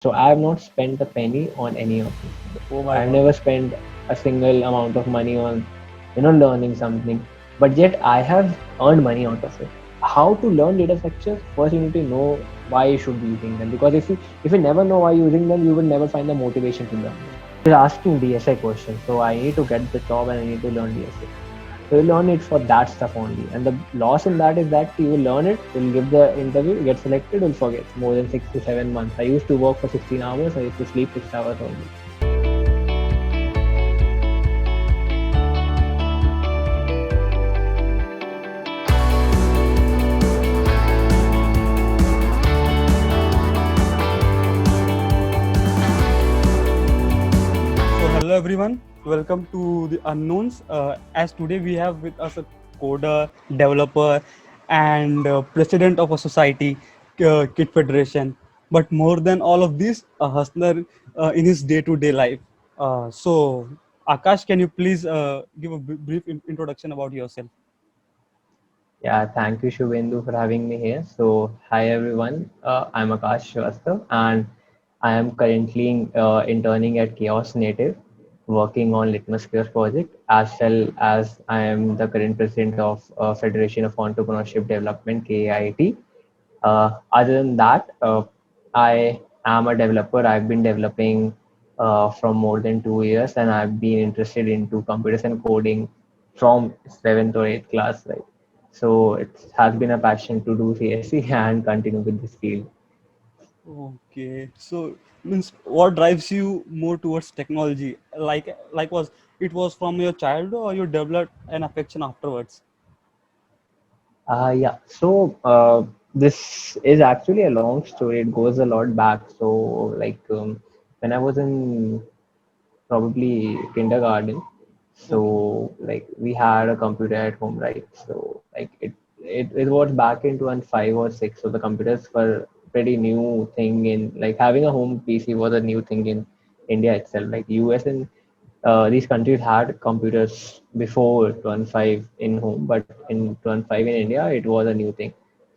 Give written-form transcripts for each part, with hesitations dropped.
So I have not spent a penny on any of it. Oh I my have God. never spent a single amount of money on, learning something. But yet I have earned money out of it. How to learn data structures? First, you need to know why you should be using them. Because if you never know why you're using them, you will never find the motivation to learn them. You're asking DSA questions, so I need to get the job and I need to learn DSA. So you learn it for that stuff only. And the loss in that is that you will learn it, you'll give the interview, get selected, you'll forget. More than 6 to 7 months. I used to work for 16 hours, I used to sleep 6 hours only. So, hello everyone. Welcome to the Unknowns. As today we have with us a coder, developer, and president of a society, Kid Federation. But more than all of this, a hustler in his day-to-day life. So, Akash, can you please give a brief introduction about yourself? Yeah, thank you, Shubhendu, for having me here. So, hi everyone. I'm Akash Shrivastava, and I am currently interning at Chaos Native, working on Litmus Square project, as well as I am the current president of Federation of Entrepreneurship Development (KAIT). Other than that, I am a developer. I've been developing from more than 2 years, and I've been interested into computers and coding from seventh or eighth class, right? So it has been a passion to do CSC and continue with this field. Okay, so means what drives you more towards technology? Like was it was from your childhood or you developed an affection afterwards? Yeah, so this is actually a long story. It goes a lot back. So, like, when I was in probably kindergarten, Okay. so like we had a computer at home, right? So like it was back in 2005 or 6. So the computers were pretty new thing. In like having a home PC was a new thing in India itself. Like US and these countries had computers before 2005 in home, but in 2005 in India it was a new thing.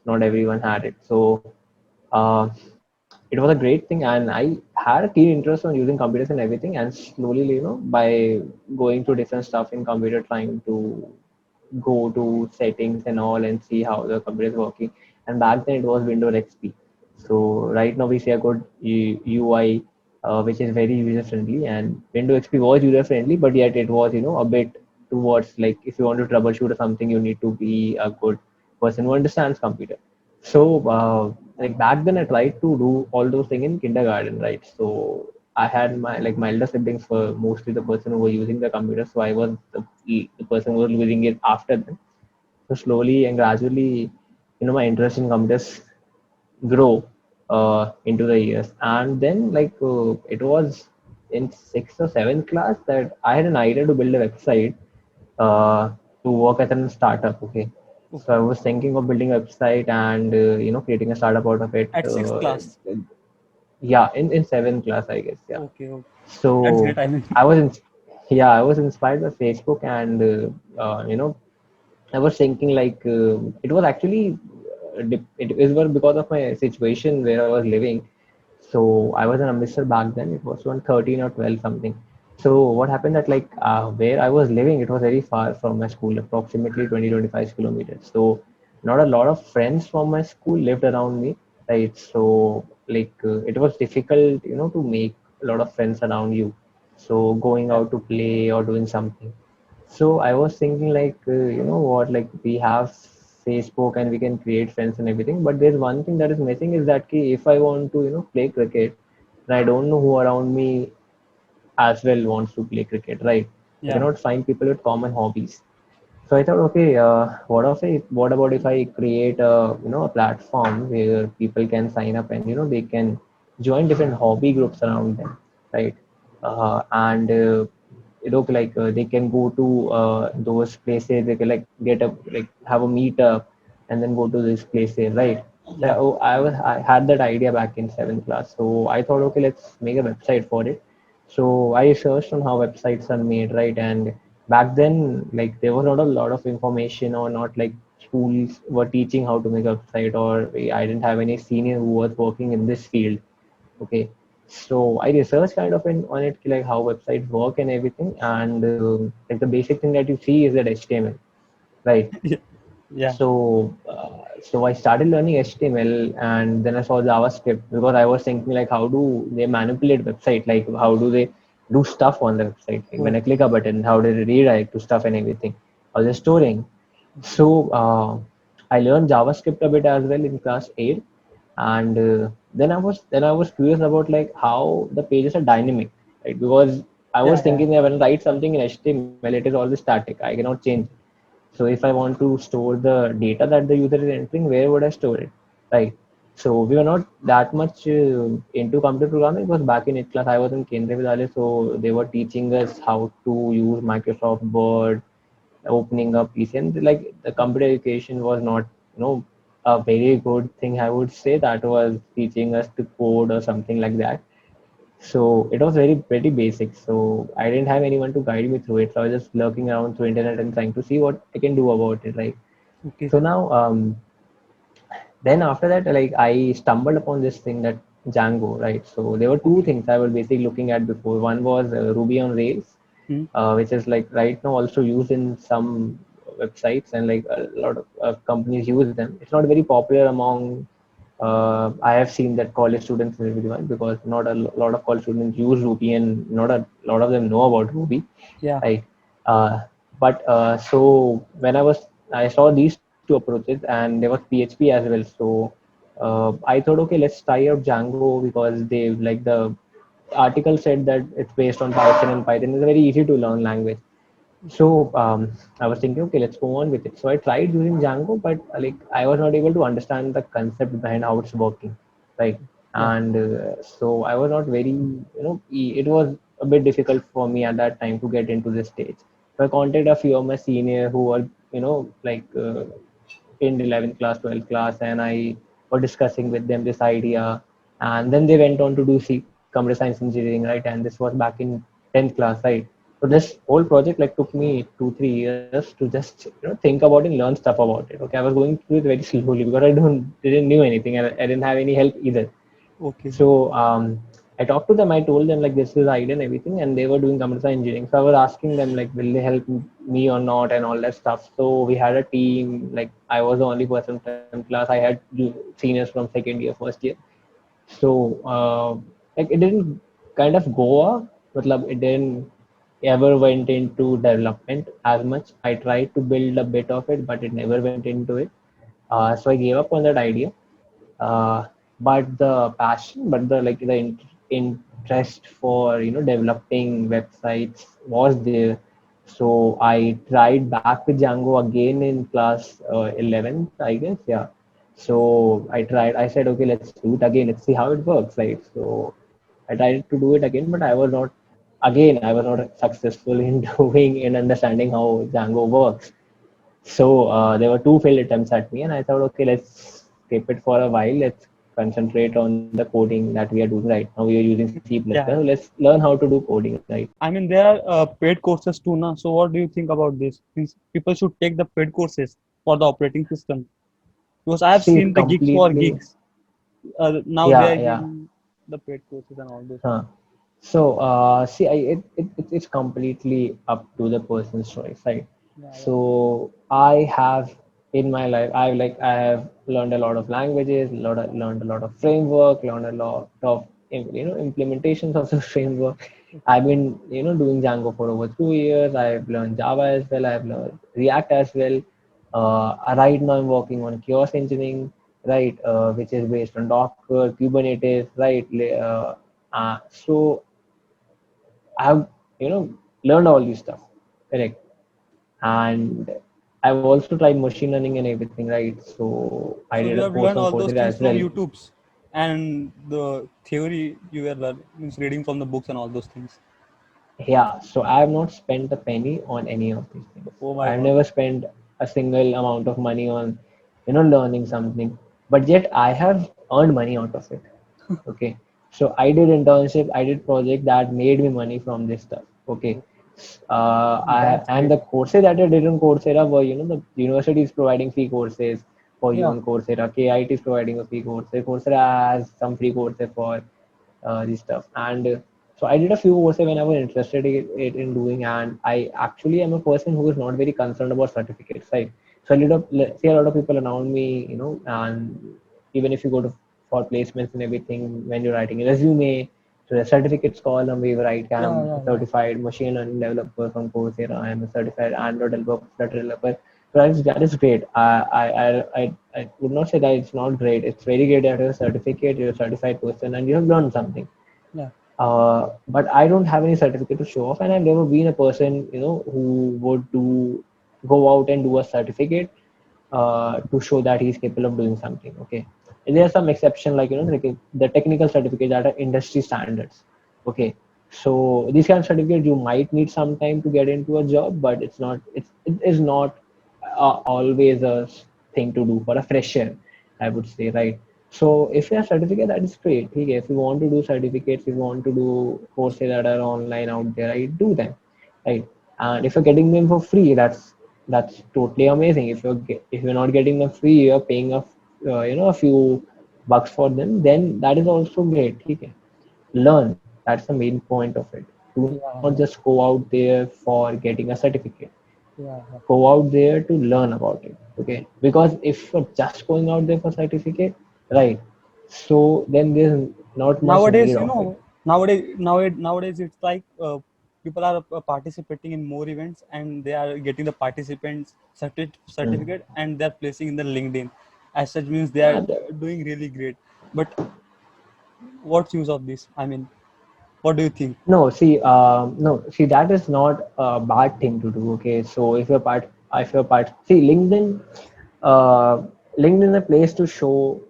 Not everyone had it. So uh, it was a great thing, and I had a keen interest on using computers and everything. And slowly, by going to different stuff in computer, trying to go to settings and all and see how the computer is working. And back then it was Windows XP. So right now we see a good UI, which is very user friendly. And Windows XP was user friendly, but yet it was a bit towards, like, if you want to troubleshoot something, you need to be a good person who understands computer. So like back then I tried to do all those things in kindergarten, right? So I had my elder siblings were mostly the person who were using the computer, so I was the person who was using it after them. So slowly and gradually, my interest in computers grow into the years. And then, like, it was in sixth or seventh class that I had an idea to build a website uh, to work at a startup. Okay, so I Okay. was thinking of building a website and creating a startup out of it. At sixth class. Yeah, in seventh class, I guess. Yeah. Okay. Okay. That's So great. I mean. I was in, yeah, I was inspired by Facebook, and I was thinking like it was actually it was because of my situation where I was living. So I was in Amritsar back then. It was around 13 or 12 something. So what happened that, like, where I was living, it was very far from my school, approximately 20-25 kilometers. So not a lot of friends from my school lived around me, right? So like it was difficult, to make a lot of friends around you. So going Yeah. out to play or doing something. So I was thinking like, what, like we have Facebook and we can create friends and everything, but there's one thing that is missing is that if I want to, play cricket, and I don't know who around me as well wants to play cricket, right? I Yeah. cannot find people with common hobbies. So I thought, okay, what about if I create a platform where people can sign up and they can join different hobby groups around them, right? And like they can go to those places. They can like get a like have a meetup and then go to this places, right? Yeah. So I had that idea back in seventh class. So I thought, okay, let's make a website for it. So I searched on how websites are made, right? And back then, like there was not a lot of information, or not like schools were teaching how to make a website, or I didn't have any senior who was working in this field. Okay. So I researched kind of on it, like how websites work and everything. And like the basic thing that you see is that HTML, right? Yeah. Yeah. So I started learning HTML, and then I saw JavaScript because I was thinking like, how do they manipulate website? Like, how do they do stuff on the website? Like when Oh, I click a button, how do they redirect to stuff and everything? Or the storing. So I learned JavaScript a bit as well in class 8, and then I was curious about like how the pages are dynamic, right? Because I was yeah, yeah. thinking that when I write something in HTML, it is always static. I cannot change. So if I want to store the data that the user is entering, where would I store it? Right. So we were not that much into computer programming because back in 8th class I was in Kendriya Vidyalaya, so they were teaching us how to use Microsoft Word, opening up PC, and like the computer education was not, a very good thing. I would say that was teaching us to code or something like that. So it was very pretty basic. So I didn't have anyone to guide me through it. So I was just lurking around through internet and trying to see what I can do about it. Right. Okay. So now, then after that, like I stumbled upon this thing that Django. Right. So there were two Okay. things I was basically looking at before. One was Ruby on Rails, Hmm. which is like right now also used in some websites, and like a lot of companies use them. It's not very popular among. I have seen that college students and everyone, because not a lot of college students use Ruby, and not a lot of them know about Ruby, Yeah. right? Uh, but so when I saw these two approaches, and there was PHP as well. So I thought, okay, let's try out Django, because they like the article said that it's based on Python, and Python is a very easy to learn language. So I was thinking, okay, let's go on with it. So I tried using Django, but like I was not able to understand the concept behind how it's working, right? Yeah. And so I was not very, it was a bit difficult for me at that time to get into this stage. So I contacted a few of my senior who were, like in 11th class, 12th class, and I was discussing with them this idea. And then they went on to do computer science engineering, right? And this was back in 10th class, right? So this whole project like took me 2 3 years to just think about and learn stuff about it. Okay, I was going through it very slowly because I don't didn't knew anything, and I didn't have any help either. Okay. So I talked to them. I told them like this is the idea and everything, and they were doing computer science engineering. So I was asking them like, will they help me or not, and all that stuff. So we had a team. Like I was the only person from class. I had seniors from second year, first year. So like it didn't kind of go up, but it didn't ever went into development as much. I tried to build a bit of it, but it never went into it. So I gave up on that idea. uh, but the passion, but the like the interest for developing websites was there. So I tried back with Django again in class 11th, I guess. Yeah. So I said, okay, let's do it again, let's see how it works, right? So I tried to do it again, but I was not successful in doing and understanding how Django works. So there were two failed attempts at me, and I thought, okay, let's skip it for a while. Let's concentrate on the coding that we are doing right now. We are using C++. Yeah. Let's learn how to do coding, right? I mean, there are paid courses too now. So what do you think about this? People should take the paid courses for the operating system because I have See, it seen the Geeks for completely. Geeks. Now they Yeah, are yeah. giving the paid courses and all those Huh. things. So, see, it's completely up to the person's choice, right? Yeah, yeah, So, I have in my life, I have learned a lot of languages, learned a lot of framework, learned a lot of implementations of the framework. I've been doing Django for over 2 years. I've learned Java as well. I've learned React as well. Right now, I'm working on Chaos Engineering, right, which is based on Docker, Kubernetes, right. So I have learned all these stuff, correct, and I've also tried machine learning and everything, right? So I so did you a have course learned on all those Coursera things as from well. YouTube's and the theory you were learning means reading from the books and all those things. Yeah, so I have not spent a penny on any of these things. Oh I my have God. never spent a single amount of money on learning something, but yet I have earned money out of it. Okay, so I did internship, I did project that made me money from this stuff. Okay, That's and great. the courses that I did on Coursera were, the university is providing free courses for you Yeah. on Coursera. KIT is providing a free course. Coursera has some free courses for these stuff. And so I did a few courses when I was interested in doing, and I actually am a person who is not very concerned about certificates, right? So see a lot of people around me, and even if you go to for placements and everything, when you're writing a resume, so the certificates column where you write, Yeah, I'm a yeah, yeah. certified machine learning developer from Coursera. I'm a certified Android developer, Flutter developer. So that is great. I would not say that it's not great. It's very great that you're a certificate, you're a certified person, and you have learned something. Yeah, But I don't have any certificate to show off, and I've never been a person, who would go out and do a certificate to show that he's capable of doing something. Okay, there are some exception, like like the technical certificates that are industry standards. Okay, so these kind of certificates you might need some time to get into a job, but it is not always a thing to do for a fresher, I would say, right? So if you have certificate, that is great. Okay, if you want to do certificates, if you want to do courses that are online out there, right, do them, right? And if you're getting them for free, that's totally amazing. If you're not getting them free, you're paying a few bucks for them, then that is also great. Okay, learn. That's the main point of it. Do not yeah, just yeah, go out there for getting a certificate. yeah, yeah. Go out there to learn about it. Okay, because if you're just going out there for certificate, right, so then there's not much Nowadays, need of it. nowadays it's like people are participating in more events, and they are getting the participants Hmm. certificate, and they're placing in the LinkedIn. As such means they are Yeah, doing really great. But what's use of this? I mean, what do you think? no, see, that is not a bad thing to do. Okay, so see, uh, LinkedIn is a place to show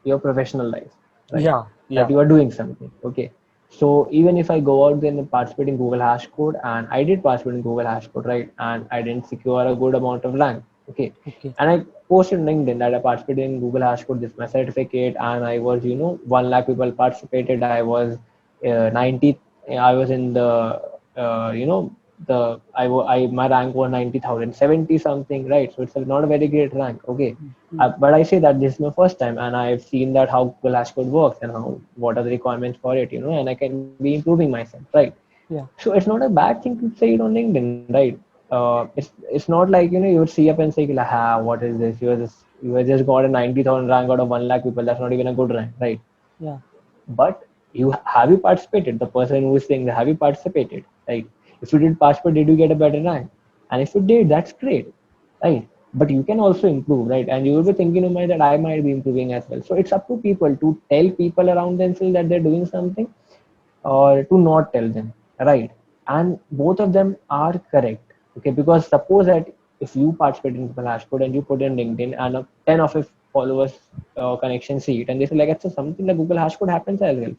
your professional life, right? Yeah, That yeah, you are doing something. Okay, so even if I go out there and participate in Google Hash Code, and I did participate in Google Hash Code, right, and I didn't secure a good amount of rank. Okay, okay, and I posted on LinkedIn that I participated in Google Hash Code, this is my certificate, and I was, 1 lakh people participated. I was 90. I was in the, my rank was 90,000, 70 something, right? So it's not a very great rank. Okay, mm, but I say that this is my first time, and I've seen that how Google Hash Code works and how what are the requirements for it, and I can be improving myself, right? yeah, So it's not a bad thing to say it on LinkedIn, right? It's not like you would see up and say, "Ha, what is this? You have just got a 90,000 rank out of 1 lakh people. That's not even a good rank, right?" yeah, But you participated? The person who is saying that, have you participated? Right? If you did participate, did you get a better rank? And if you did, that's great, right? But you can also improve, right? And you will be thinking in mind that I might be improving as well. So it's up to people to tell people around themselves that they're doing something, or to not tell them, right? And both of them are correct. Okay, because suppose that if you participate in Flashcode and you put in LinkedIn, and 10 of your followers connection see it, and they say like it's something like Google Hashcode happens as well,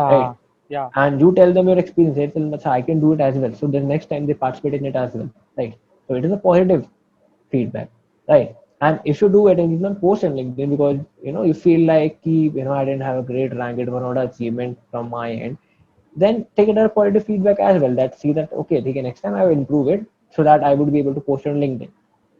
right? yeah, yeah, And you tell them your experience, they tell them, "Acha, I can do it as well." So the next time they participate in it as well, right? So it is a positive feedback, right? And if you do it and you don't post on LinkedIn because you feel like I didn't have a great rank, it was not an achievement from my end, then take it as positive feedback as well. That see that okay, next time I will improve it so that I would be able to post it on LinkedIn,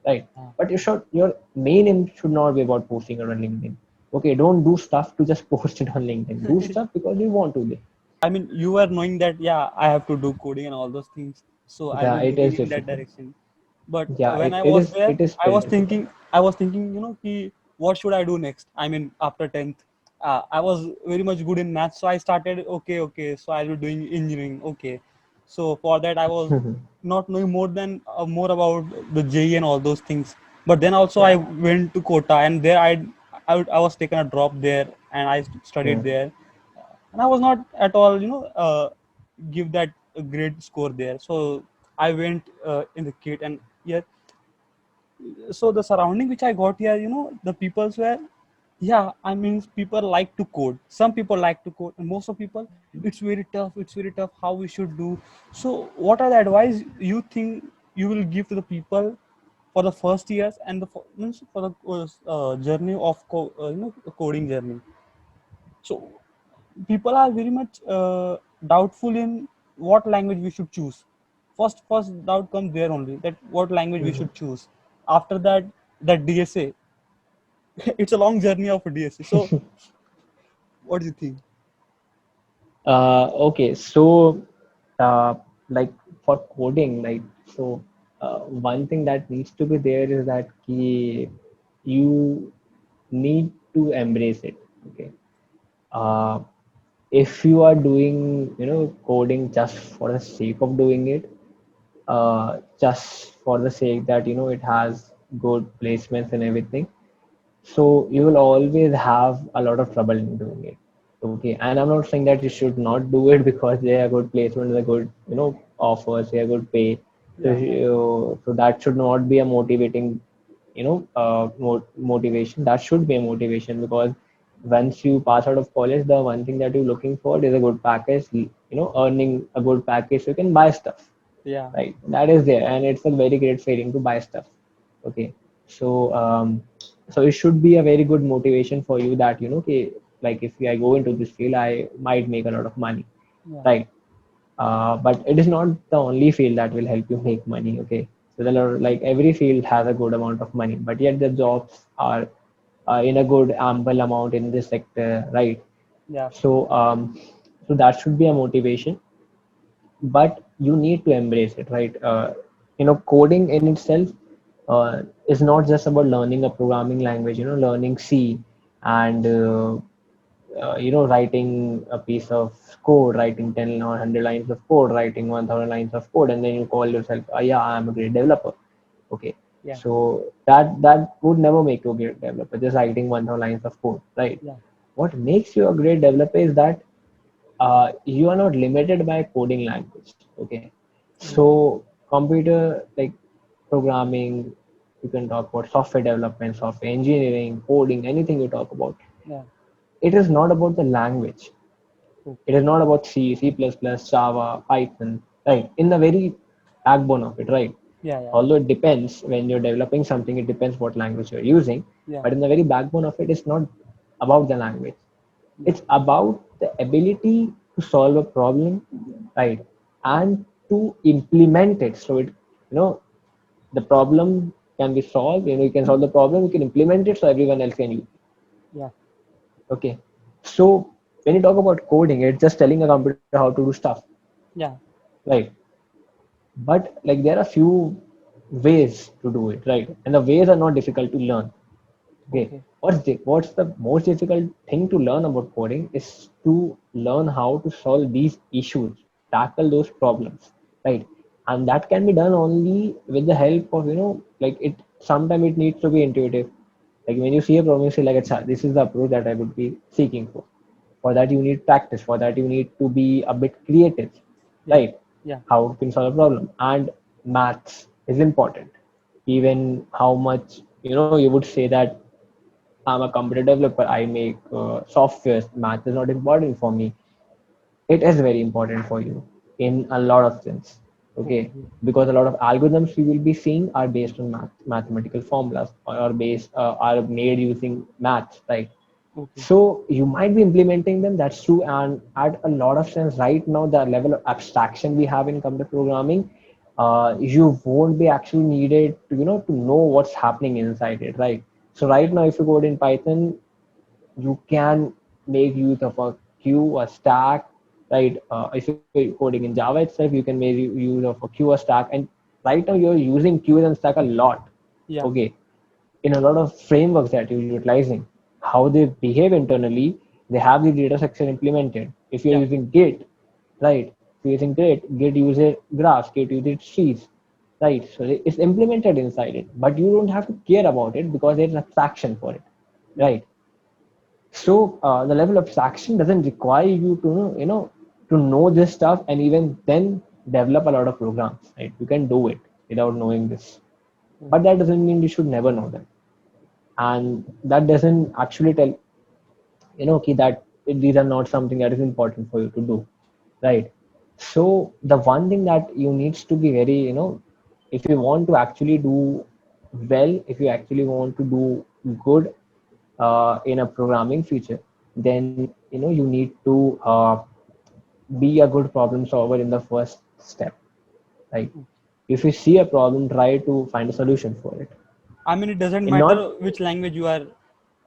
right? yeah. But your main aim should not be about posting it on LinkedIn. Okay, don't do stuff to just post it on LinkedIn. Do stuff because you want to. I mean, you are knowing that, yeah, I have to do coding and all those things. So I Yeah, will it looking is in that difficult. direction. But Yeah, when it, I it was is there, it is I very was difficult. thinking, ki, what should I do next? I mean, after 10th, I was very much good in maths. So I started, okay. So I was doing engineering. Okay. So for that, I was not knowing more about the JE and all those things. But then also I Yeah. went to Kota, and there I was taken a drop there, and I studied Hmm. there, and I was not at all, give that a great score there. So I went in the kit, and yeah, so the surrounding which I got here, the peoples were, yeah, I mean, people like to code. Some people like to code, and most of people, it's very tough. It's very tough. How we should do. So, what are the advice you think you will give to the people for the first years and means for the journey of coding journey? So people are very much doubtful in what language we should choose. First doubt comes there only, that what language we Hmm. should choose. After that, that DSA, it's a long journey of a DSA. So what do you think? Okay, so uh, like for coding, like so one thing that needs to be there is that you need to embrace it. Okay. Uh, if you are doing, coding just for the sake of doing it, just for the sake that, it has good placements and everything, so you will always have a lot of trouble in doing it. Okay, and I'm not saying that you should not do it because they are good placements, they are good, offers, they are good pay. So, Yeah, so that should not be a motivating, motivation. That should be a motivation because once you pass out of college, the one thing that you're looking for is a good package. Earning a good package, so you can buy stuff, yeah, right? That is there, and it's a very great feeling to buy stuff. Okay, so so it should be a very good motivation for you that, okay, like if I go into this field, I might make a lot of money, yeah, right? But it is not the only field that will help you make money. Okay, so there are, like, every field has a good amount of money, but yet the jobs are in a good ample amount in this sector, right? yeah, So so that should be a motivation, but you need to embrace it, right? Coding in itself is not just about learning a programming language, learning C and writing a piece of code, writing 10 or 100 lines of code, writing 1000 lines of code, and then you call yourself, yeah, I'm a great developer. Okay, yeah, so that would never make you a great developer, just writing 1000 lines of code, right? yeah, What makes you a great developer is that you are not limited by coding language. Okay, yeah, so computer, like programming, you can talk about software development, software engineering, coding, anything you talk about. yeah. It is not about the language. It Okay. is not about C, C++, Java, Python, right? In the very backbone of it, right? Yeah, yeah, Although it depends when you're developing something, it depends what language you're using. yeah, But in the very backbone of it, it's not about the language. yeah, It's about the ability to solve a problem, right? And to implement it. So the problem can be solved. You can solve the problem. You can implement it so everyone else can use it. yeah, Okay. So when you talk about coding, it's just telling a computer how to do stuff, yeah. right? But like there are few ways to do it, right? And the ways are not difficult to learn. Okay, Okay. what's the most difficult thing to learn about coding is to learn how to solve these issues, tackle those problems, right? And that can be done only with the help of, like it. Sometimes it needs to be intuitive. Like when you see a problem, you say like, "Achha, this is the approach that I would be seeking for." For that, you need practice. For that, you need to be a bit creative, Yeah, right? yeah, How to solve a problem, and maths is important. Even how much, you would say that I'm a computer developer, I make software, math is not important for me. It is very important for you in a lot of sense. Okay, okay, because a lot of algorithms you will be seeing are based on mathematical formulas, or are made using maths, right? okay, So you might be implementing them, that's true, and at a lot of sense right now the level of abstraction we have in computer programming, you won't be actually needed to, to know what's happening inside it, right? So right now if you code in Python, you can make use of a queue, a stack, right? If you're coding in Java itself, you can make use of a queue, a stack, and right now you're using queues and stack a lot. yeah, Okay, in a lot of frameworks that you're utilizing, how they behave internally, they have the data structure implemented. If you're yeah, using Git, right? If you're using Git uses graphs, Git uses trees, right? So it's implemented inside it, but you don't have to care about it because there's abstraction for it, yeah, right? So the level of abstraction doesn't require you to, to know this stuff, and even then develop a lot of programs, right? You can do it without knowing this, but okay, that doesn't mean you should never know them, and that doesn't actually tell, that these are not something that is important for you to do, right? So the one thing that you needs to be very, if you want to actually do well, if you actually want to do good in a programming future, then you need to be a good problem solver in the first step, right? okay. If you see a problem, try to find a solution for it, I mean, it doesn't and matter not, which language you are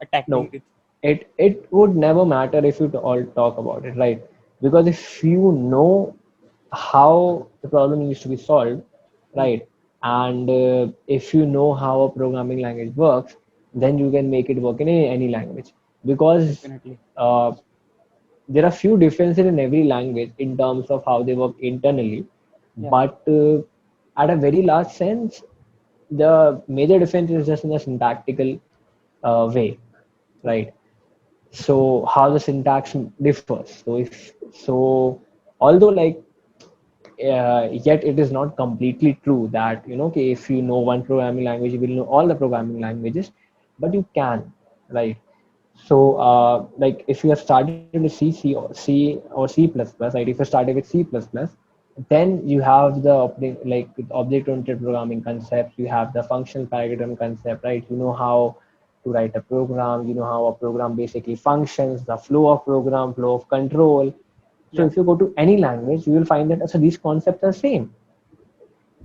attacking no, with. it would never matter if you all talk about it, right? because if you know how the problem needs to be solved, Yeah, right, and if you know how a programming language works, then you can make it work in any language, because definitely. uh, there are few differences in every language in terms of how they work internally, Yeah, but at a very large sense, the major difference is just in the syntactical way, okay. right? So how the syntax differs. So although like yet it is not completely true that okay, if you know one programming language you will know all the programming languages, but you can, right? So like if you have started with C or C++, right? If you started with C++, then you have the like object-oriented programming concepts, you have the functional paradigm concept, right? You know how to write a program, you know how a program basically functions, the flow of program, flow of control. So Yeah, if you go to any language, you will find that so these concepts are same.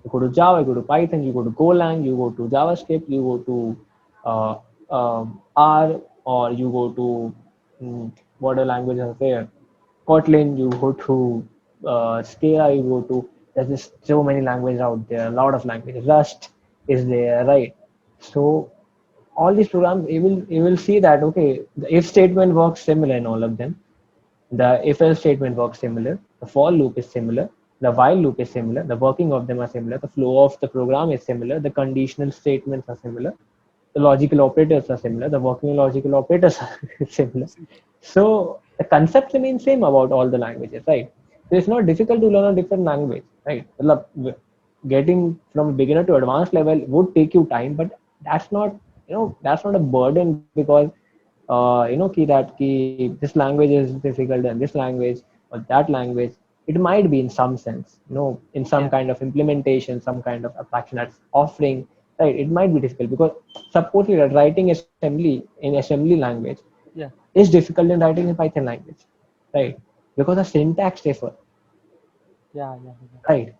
You go to Java, you go to Python, you go to Golang, you go to JavaScript, you go to R, or you go to what other languages are there? Kotlin, you go to Scala, you go to, there's just so many languages out there, a lot of languages. Rust is there, right? So all these programs, you will see that okay, the if statement works similar in all of them, the if-else statement works similar. The for loop is similar. The while loop is similar. The working of them are similar. The flow of the program is similar. The conditional statements are similar. The logical operators are similar. The working logical operators are similar. So the concept remains same about all the languages, right? So it's not difficult to learn a different language, right? Getting from beginner to advanced level would take you time, but that's not a burden, because कि this language is difficult than this language or that language. It might be in some sense, in some yeah, kind of implementation, some kind of abstraction that's offering, right? It might be difficult because supposedly that writing assembly in assembly language yeah, is difficult than writing in Python language, right? Because the syntax differ, yeah, yeah, yeah. right?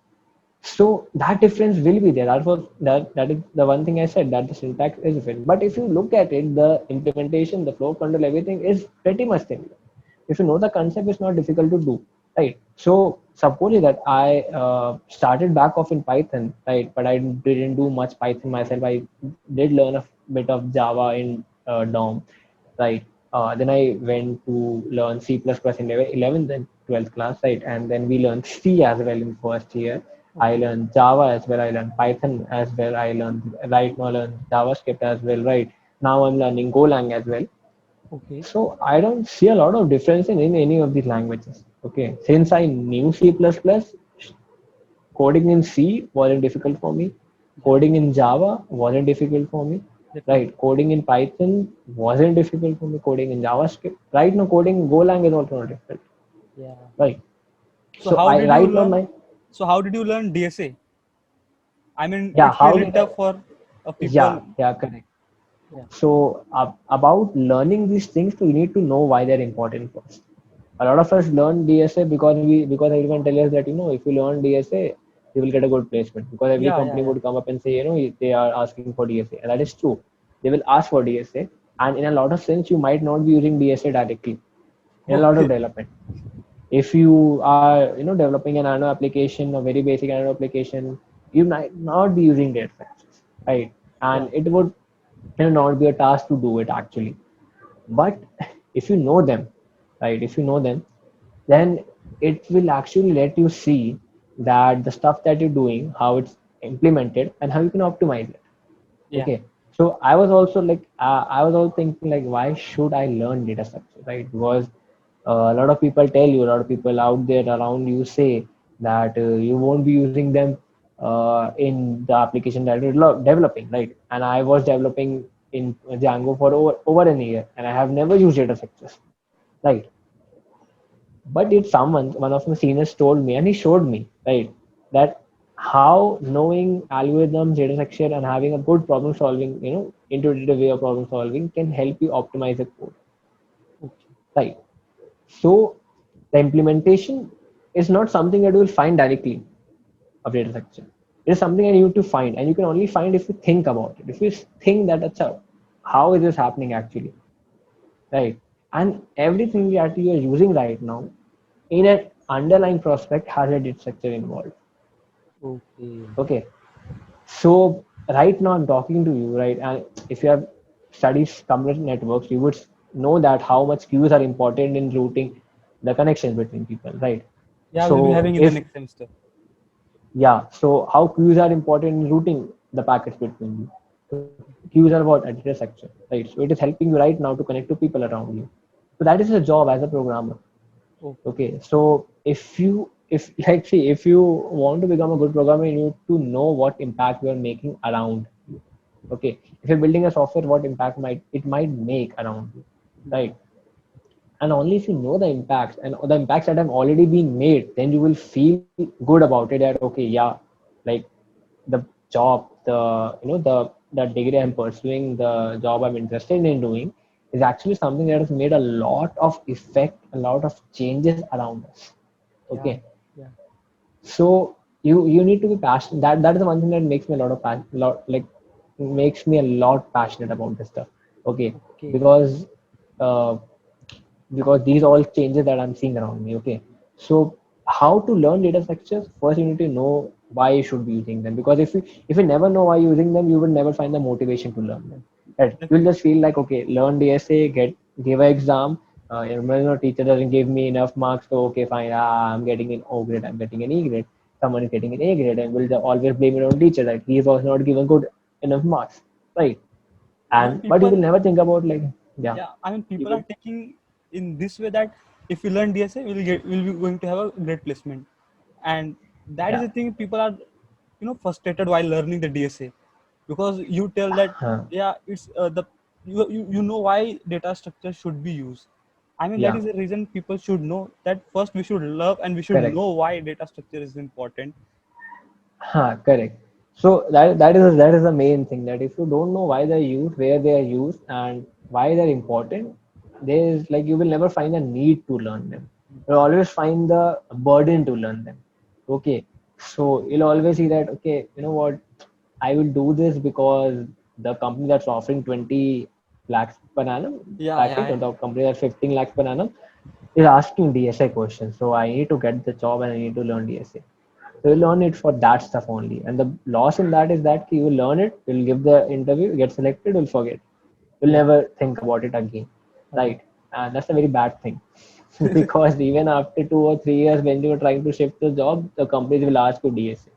So that difference will be there. That is the one thing I said, that the syntax is different. But if you look at it, the implementation, the flow control, everything is pretty much similar. If you know the concept, it's not difficult to do, right? So suppose that I started back off in Python, right? But I didn't do much Python myself. I did learn a bit of Java in DOM, right? Then I went to learn C++ in 11th and 12th class, right? And then we learned C as well in first year. I Okay, learned Java as well. I learned Python as well. I learned right now I learned JavaScript as well, right? Now I'm learning Golang as well. okay. So I don't see a lot of difference in any of these languages. Okay, since I knew C++, coding in C wasn't difficult for me. Yeah, Coding in Java wasn't difficult for me. Right, definitely. coding in Python wasn't difficult for me. Coding in JavaScript, right now, coding in Golang is also not difficult. Yeah. Right. So So how I did you right now learn? my So how did you learn DSA? I mean, yeah. it's How really did I? tough for people. Yeah, correct. Yeah, So about learning these things, you need to know why they're important first. A lot of us learn DSA because everyone tells us that if you learn DSA, you will get a good placement, because every yeah, yeah, company yeah. would come up and say they are asking for DSA, and that is true. They will ask for DSA, and in a lot of sense, you might not be using DSA directly in a lot of Okay. development. If you are developing an nano application, a very basic nano application, you might not be using data structures, right? Yeah, And it would not be a task to do it actually. But if you know them, right, if you know them, then it will actually let you see that the stuff that you're doing, how it's implemented and how you can optimize it. yeah, Okay, so I was also like I was also thinking like, why should I learn data structure, right? Because a lot of people tell you, a lot of people out there around you say that you won't be using them in the application that you're developing, right? And I was developing in Django for over a year, and I have never used data structures, right? But it's one of my seniors told me, and he showed me, right, that how knowing algorithms, data structure, and having a good problem solving, intuitive way of problem solving can help you optimize the code, okay. right? So the implementation is not something that you will find directly of data structure. It is something that you need to find, and you can only find if you think about it. If you think that, how is this happening actually, right? And everything that you are using right now in an underlying prospect has a data structure involved. Okay. Okay. So right now I'm talking to you, right? And if you have studied computer networks, you would know that how much queues are important in routing the connections between people, right? Yeah, we'll be So having in the if next semester. yeah, so how queues are important in routing the packets between you. So queues are about a data structure, right? So it is helping you right now to connect to people around you. So that is a job as a programmer. Oh, Okay, so if like see if you want to become a good programmer, you need to know what impact you are making around you. Okay, if you're building a software, what impact might it might make around you, yeah, right? And only if you know the impacts and the impacts that have already been made, then you will feel good about it. That okay, yeah, like the job, the degree I'm pursuing, the job I'm interested in doing, is actually something that has made a lot of effect, a lot of changes around us. yeah, Okay, yeah. so you need to be passionate. That is the one thing that makes me a lot of lot like makes me a lot passionate about this stuff. Okay, Okay. because uh, because these all changes that I'm seeing around me. Okay, so how to learn data structures? First, you need to know why you should be using them. Because if you never know why you're using them, you will never find the motivation to learn them. Right? You'll Definitely. just feel like okay, learn DSA, give an exam. Teacher doesn't give me enough marks, so okay, fine. I'm getting an O grade. I'm getting an E grade. Someone is getting an A grade, and we'll always blame it on teacher that he was not given good enough marks, right? I mean, And but you will people, never think about like yeah, yeah, I mean, you people will are taking in this way that if we learn DSA, we'll be going to have a great placement, and that is yeah. the thing. People are, frustrated while learning the DSA, because you tell that, Huh. yeah, it's you know why data structure should be used. I mean, that Yeah, is the reason people should know that first we should love and we should correct. know why data structure is important. Correct. So that is the main thing, that if you don't know why they're used, where they are used, and why they're important, there is like you will never find a need to learn them. You'll always find the burden to learn them. Okay. So you'll always see that okay, you know what, I will do this because the company that's offering 20 lakhs per annum Yeah, package, yeah, or the company that's 15 lakhs per annum is asking DSA questions. So I need to get the job and I need to learn DSA. So you learn it for that stuff only. And the loss in that is that you will learn it, you'll give the interview, get selected, you'll forget. You'll yeah, never think about it again. again. Right. And that's a very bad thing. Because even after 2 or 3 years, when you're trying to shift the job, the companies will ask you DSA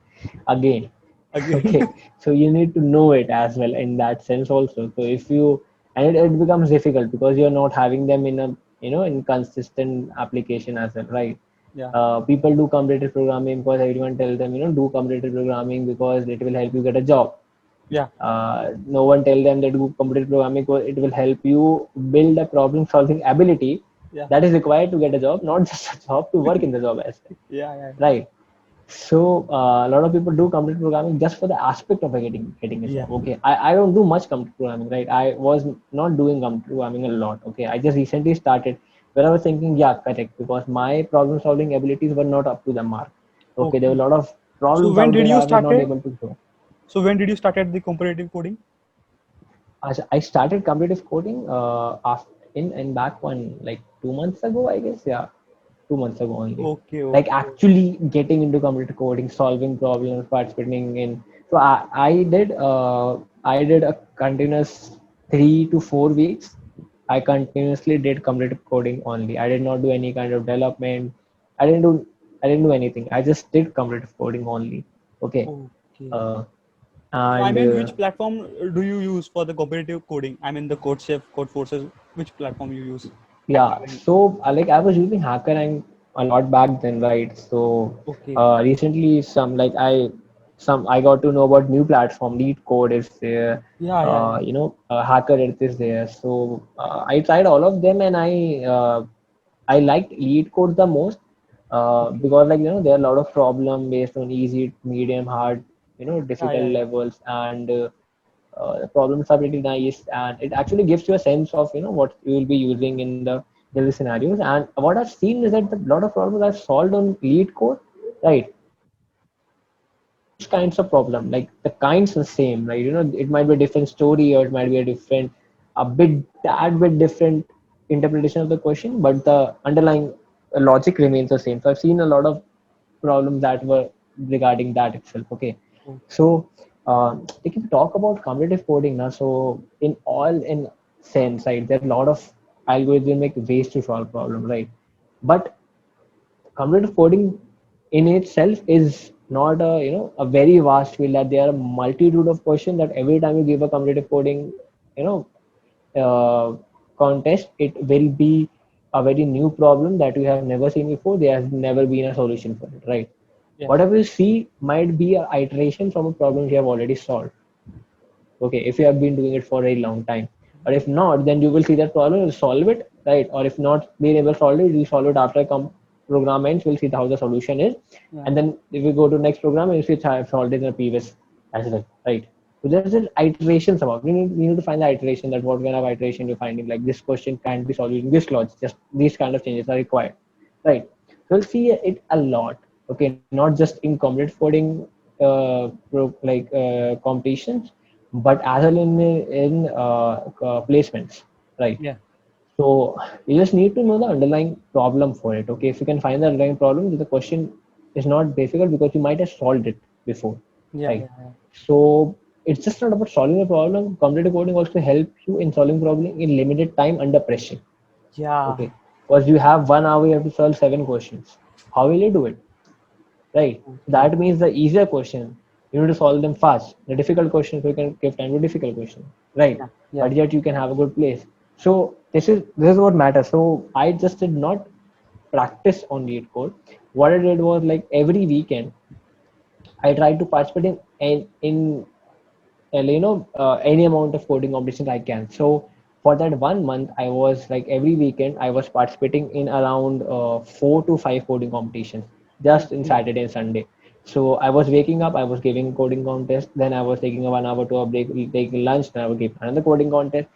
again. Again. Okay. So you need to know it as well in that sense also. So if you and it becomes difficult because you're not having them in a in consistent application as well, right? Yeah, People do competitive programming because everyone tells them do competitive programming because it will help you get a job. yeah, No one tell them that do competitive programming because it will help you build a problem solving ability yeah, that is required to get a job, not just a job to work in the job as well, yeah, yeah. right? So a lot of people do computer programming just for the aspect of getting a Yeah. job. Okay, I don't do much computer programming, right? I was not doing computer programming a lot. Okay, I just recently started where I was thinking, yeah, correct, because my problem solving abilities were not up to the mark. Okay, there were Okay. a lot of So problems when out did there you I was not started? able to do. So when did you started the competitive coding? I started competitive coding after in back one like 2 months ago, I guess. Yeah, 2 months ago only. Okay, Like okay. actually getting into competitive coding, solving problems, participating in. So I did a continuous 3 to 4 weeks. I continuously did competitive coding only. I did not do any kind of development. I didn't do I didn't do anything. I just did competitive coding only. Okay. Okay. Uh, So I and mean, which platform do you use for the competitive coding? I mean, the CodeChef, CodeForces. Which platform you use? Yeah, so like I was using HackerRank a lot back then, right? So Okay. recently, I got to know about new platform. Lead Code is there. Yeah, yeah, yeah. HackerRank is there. So I tried all of them, and I liked Lead Code the most Okay. because there are a lot of problem based on easy, medium, hard, Yeah, difficult yeah, yeah. levels, and the problems are pretty nice, and it actually gives you a sense of what you will be using in the daily scenarios. And what I've seen is that a lot of problems are solved on lead code, right? Most kinds of problem, like the kinds are same, right? It might be a different story, or it might be a bit different interpretation of the question, but the underlying logic remains the same. So I've seen a lot of problems that were regarding that itself. Okay, Oh, so if you talk about competitive coding now, so in sense, right, there are a lot of algorithmic ways to solve problem, right? But competitive coding in itself is not a a very vast field, that there are a multitude of questions that every time you give a competitive coding you know uh, contest, it will be a very new problem that you have never seen before. There has never been a solution for it, right? yes. Whatever you see might be an iteration from a problem you have already solved. Okay, if you have been doing it for a long time. But if not, then you will see that problem, you'll solve it, right? Or if not being able to solve it, you solve it after program ends, we'll see how the solution is. Yeah. And then if we go to next program, you'll see it's solved in the previous as well, right? So there's just iterations about, we need to find the iteration, that what kind of iteration you're finding, like this question can't be solved using this logic, just these kind of changes are required, right? So we'll see it a lot, okay, not just in competitive coding competitions, but as well in placements, right? Yeah. So you just need to know the underlying problem for it. Okay, if you can find the underlying problem, the question is not difficult because you might have solved it before, Yeah. right? Yeah. Yeah. So it's just not about solving a problem. Competitive coding also helps you in solving problem in limited time under pressure. Yeah. Okay, because you have 1 hour, you have to solve 7 questions. How will you do it? Right? Okay. That means the easier question, you need to solve them fast. The difficult questions, you can give time to difficult question, right? Yeah. Yeah. But yet you can have a good place. So this is what matters. So I just did not practice on lead code. What I did was, like, every weekend I tried to participate in any amount of coding competitions I can. So for that 1 month, I was like, every weekend I was participating in around 4 to 5 coding competitions just in Okay. Saturday and Sunday. So I was waking up, I was giving coding contest, then I was taking a 1 hour to a break, taking lunch, then I would give another coding contest,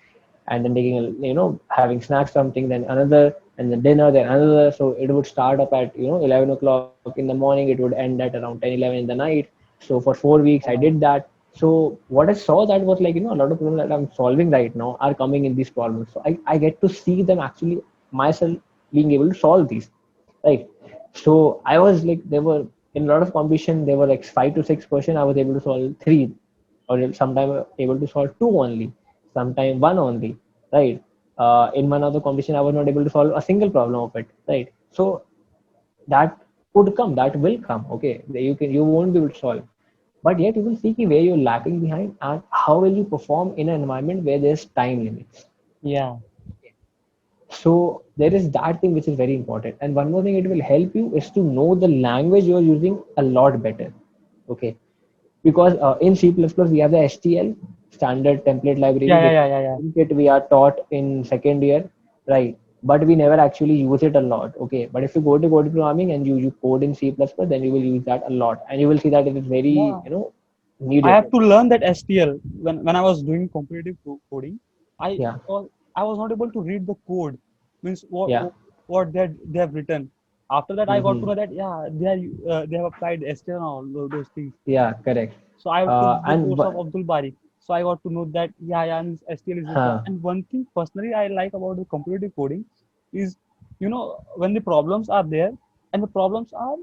and then taking having snacks, something, then another, and then dinner, then another. So it would start up at 11 o'clock in the morning, it would end at around 10, 11 in the night. So for 4 weeks I did Wow. that. So what I saw, that was like, a lot of problems that I'm solving right now are coming in these problems. So I get to see them actually, myself, being able to solve these, right? So I was like, there were, in a lot of competition, there were like 5 to 6 questions. I was able to solve three, or sometimes able to solve two only, sometimes one only, right? In one other competition, I was not able to solve a single problem of it, right? So that could come, that will come. Okay, you won't be able to solve, but yet you will see where you're lacking behind and how will you perform in an environment where there's time limits. Yeah. So there is that thing which is very important. And one more thing it will help you is to know the language you're using a lot better. Okay. Because in C++ we have the STL, standard template library, Yeah. Yeah. which Yeah. Yeah. Yeah. in it we are taught in second year, right? But we never actually use it a lot. Okay. But if you go to code programming and you code in C++, then you will use that a lot. And you will see that it is very, Yeah. I needed. have to learn that STL when I was doing competitive coding. I Yeah. was I was not able to read the code, means Yeah. what they have written. After that, I got to Hmm. know that yeah they have applied STL and all those things. Yeah. Correct. So I took the And course of Abdul Bari. So I got to know that yeah means STL is required. huh. And one thing personally I like about the competitive coding is when the problems are there and the problems are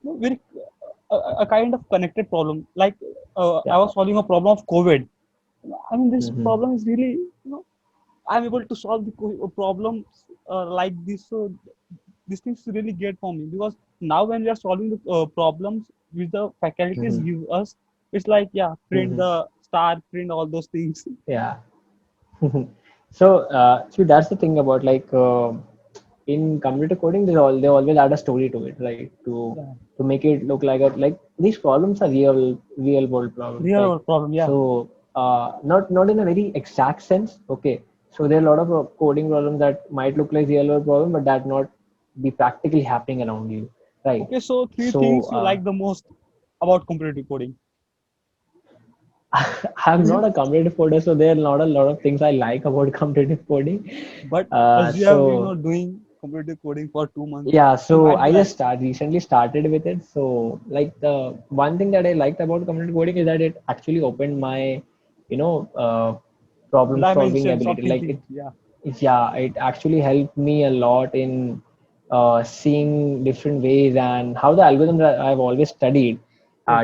very a kind of connected problem. Like I Yeah. was solving a problem of COVID. I mean, this Hmm. problem is really, I'm able to solve the problems like this. So these things really get for me because now when we are solving the problems which the faculties Hmm. give us, it's like yeah, print Hmm. the star, print all those things. Yeah. So that's the thing about, like, in computer coding, they always add a story to it, right? Yeah, To make it look like these problems are real world problems, real right? world problem. Yeah, So not in a very exact sense. Okay. So there are a lot of coding problems that might look like real world problem, but that not be practically happening around you, right? okay, so three So things you like the most about competitive coding. I'm not a competitive coder, so there are not a lot of things I like about competitive coding. But Uh, as you have so doing competitive coding for 2 months, yeah, you so might I be like just recently started with it. So, like, the one thing that I liked about competitive coding is that it actually opened my, you know, uh, problem solving dimensions of ability. Like, thinking. Yeah. yeah, it actually helped me a lot in seeing different ways and how the algorithms that I've always studied,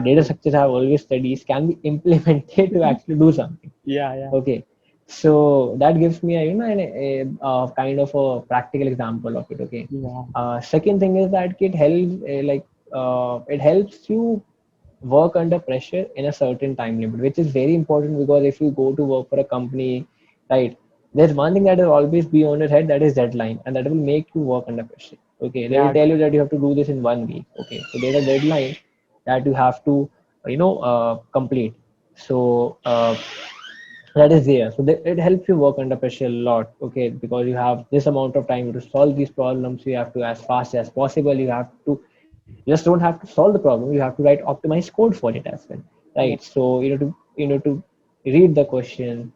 data Okay. structures I've always studied can be implemented to actually do something. Yeah, yeah, Okay, so that gives me a kind of a practical example of it. Okay, yeah, second thing is that it helps it helps you work under pressure in a certain time limit, which is very important because if you go to work for a company, right, there's one thing that will always be on your head, that is deadline, and that will make you work under pressure. Okay, they will yeah, tell you that you have to do this in 1 week. Okay, so there's a deadline that you have to complete. So that is there. So it helps you work under pressure a lot. Okay, because you have this amount of time to solve these problems. You have to as fast as possible. You have to you just don't have to solve the problem. You have to write optimized code for it as well, yeah. right? So you know to read the question,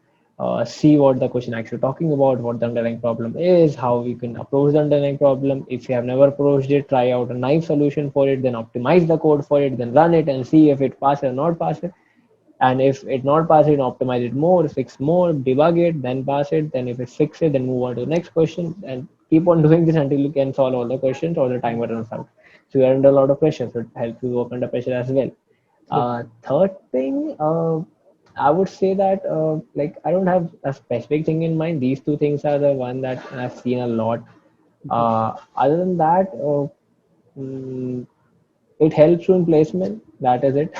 see what the question actually talking about, what the underlying problem is, how we can approach the underlying problem. If you have never approached it, try out a naive solution for it, then optimize the code for it, then run it and see if it passes or not passes. And if it not pass it, optimize it more, fix more, debug it, then pass it. Then if it fix it, then move on to the next question and keep on doing this until you can solve all the questions or the timer runs out. So you're under a lot of pressure, so it helps you work under pressure as well. Third thing, I would say that like I don't have a specific thing in mind. These two things are the one that I've seen a lot. Other than that, mm, it helps you in placement. That is it.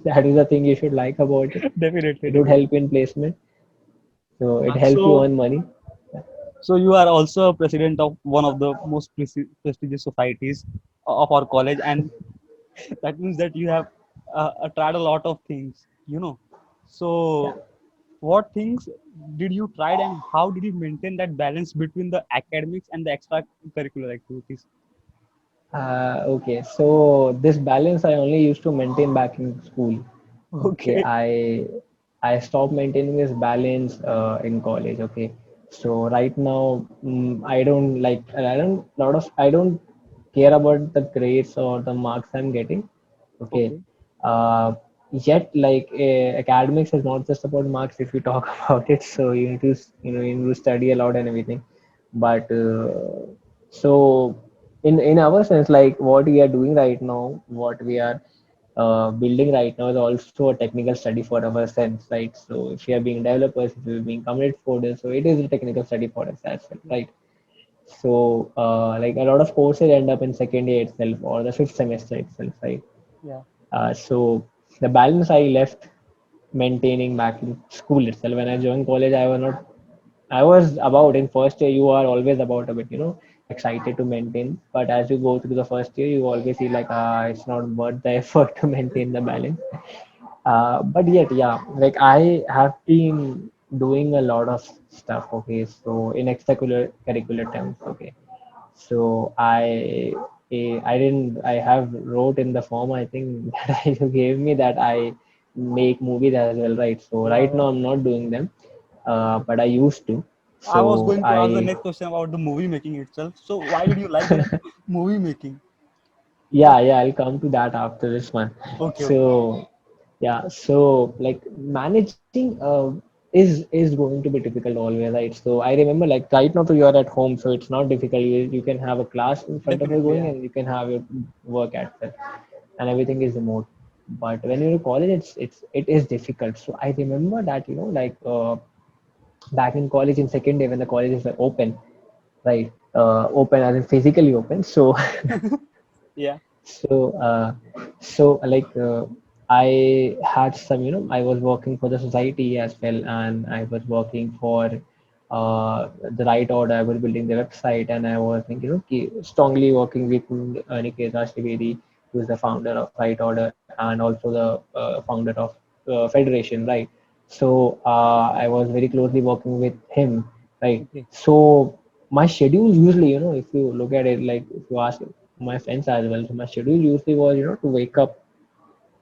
That is the thing you should like about it. Definitely, It would definitely. help you in placement. So it helps you So, earn money. so you are also a president of one of the most prestigious societies of our college, and that means that you have tried a lot of things, you know. Yeah. So, what things did you try, and how did you maintain that balance between the academics and the extracurricular activities? Okay. So this balance I only used to maintain back in school. Okay. Okay, I stopped maintaining this balance in college. Okay. So right now, I don't care about the grades or the marks I'm getting. Okay. okay, Uh, Yet academics is not just about marks if you talk about it. So you need to you need to study a lot and everything. But so in our sense, like what we are doing right now, what we are building right now is also a technical study for our sense, right? So if we are being developers, if we are being community coders, so it is a technical study for us as well, right? So like a lot of courses end up in second year itself or the fifth semester itself, right? yeah, So the balance I left maintaining back in school itself. When I joined college, I was not. I was about in first year. You are always about a bit, excited to maintain. But as you go through the first year, you always feel like it's not worth the effort to maintain the balance. But yet, yeah, like I have been doing a lot of stuff. Okay, so in extracurricular terms. Okay, so I didn't I have wrote in the form I think that you gave me that I make movies as well, right? So yeah, right yeah. now I'm not doing them, but I used to. I was So going to ask the I next question about the movie making itself. So, why did you like the movie making? yeah, I'll come to that after this one. Okay, okay. So yeah, so like managing is going to be difficult always, right? So I remember like right now, so you're at home, so it's not difficult. You can have a class in front of you Definitely, going, yeah. and you can have your work at it, and everything is remote. But when you're in college, it is difficult. So I remember that back in college in second day when the colleges were open, right? Open as in physically open. So Yeah. so, I had some, I was working for the society as well, and I was working for the Right Order. I was building the website, and I was, strongly working with Niket Trivedi, who is the founder of Right Order and also the founder of Federation, right? So I was very closely working with him, right? Okay. So my schedule usually, if you look at it, like if you ask my friends as well. So my schedule usually was, to wake up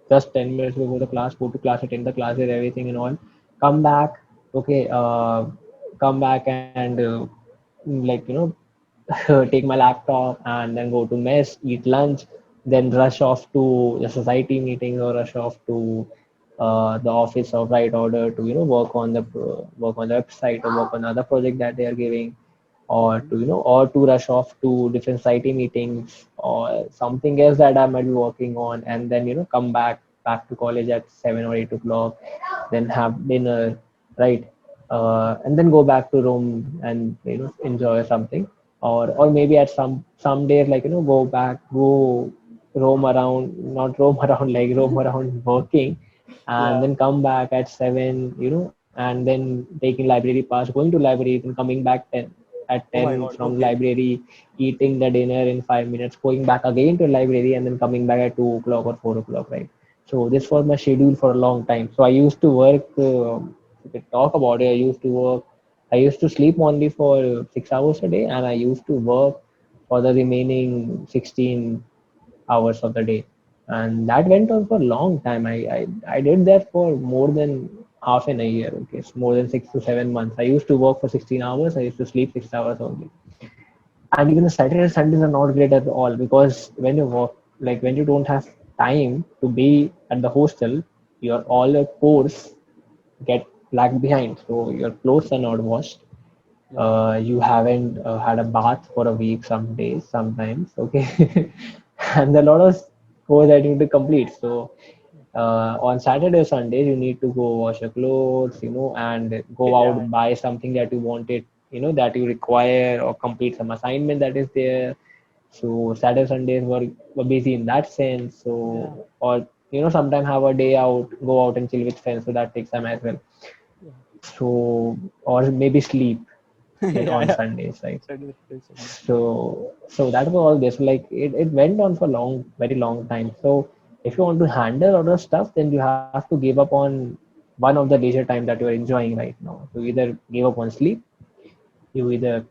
just 10 minutes before the class, go to class, attend the classes, everything and all, come back, okay, come back and like, take my laptop and then go to mess, eat lunch, then rush off to the society meetings or rush off to the office of Right Order to, work on the website or work on other project that they are giving. or Okay. to or to rush off to different society meetings or something else that I might be working on, and then come back to college at 7 or 8 o'clock, then have dinner, right? And then go back to room and enjoy something, or maybe at some days, like go roam around, not roam around, like roam around working, and Yeah. then come back at 7, and then taking library pass, going to library, then coming back at Oh my 10 God. from Okay. library, eating the dinner in 5 minutes, going back again to library, and then coming back at 2 o'clock or 4 o'clock, right? So this was my schedule for a long time. So I used to work. If we talk about it, I used to work. I used to sleep only for 6 hours a day, and I used to work for the remaining 16 hours of the day, and that went on for a long time. I did that for more than half in a year. Okay, it's more than 6 to 7 months. I used to work for 16 hours. I used to sleep 6 hours only. And even the Saturday Sundays are not great at all, because when you work, like when you don't have time to be at the hostel, your all your course get lagged behind. So your clothes are not washed. Yeah. You haven't had a bath for a week, some days, sometimes. Okay, and a lot of chores that you need to complete. So on Saturday or Sundays, you need to go wash your clothes, and go Yeah. out, buy something that you wanted, that you require, or complete some assignment that is there. So Saturday, Sundays were busy in that sense. Yeah. So, or sometimes have a day out, go out and chill with friends. So that takes time as well. Yeah. So, or maybe sleep in Yeah. on Yeah. Sundays, right? Sunday, Sunday. So that was all this. Like it went on for long, very long time. So if you want to handle other stuff, then you have to give up on one of the leisure time that you are enjoying right now. You either give up on sleep, you either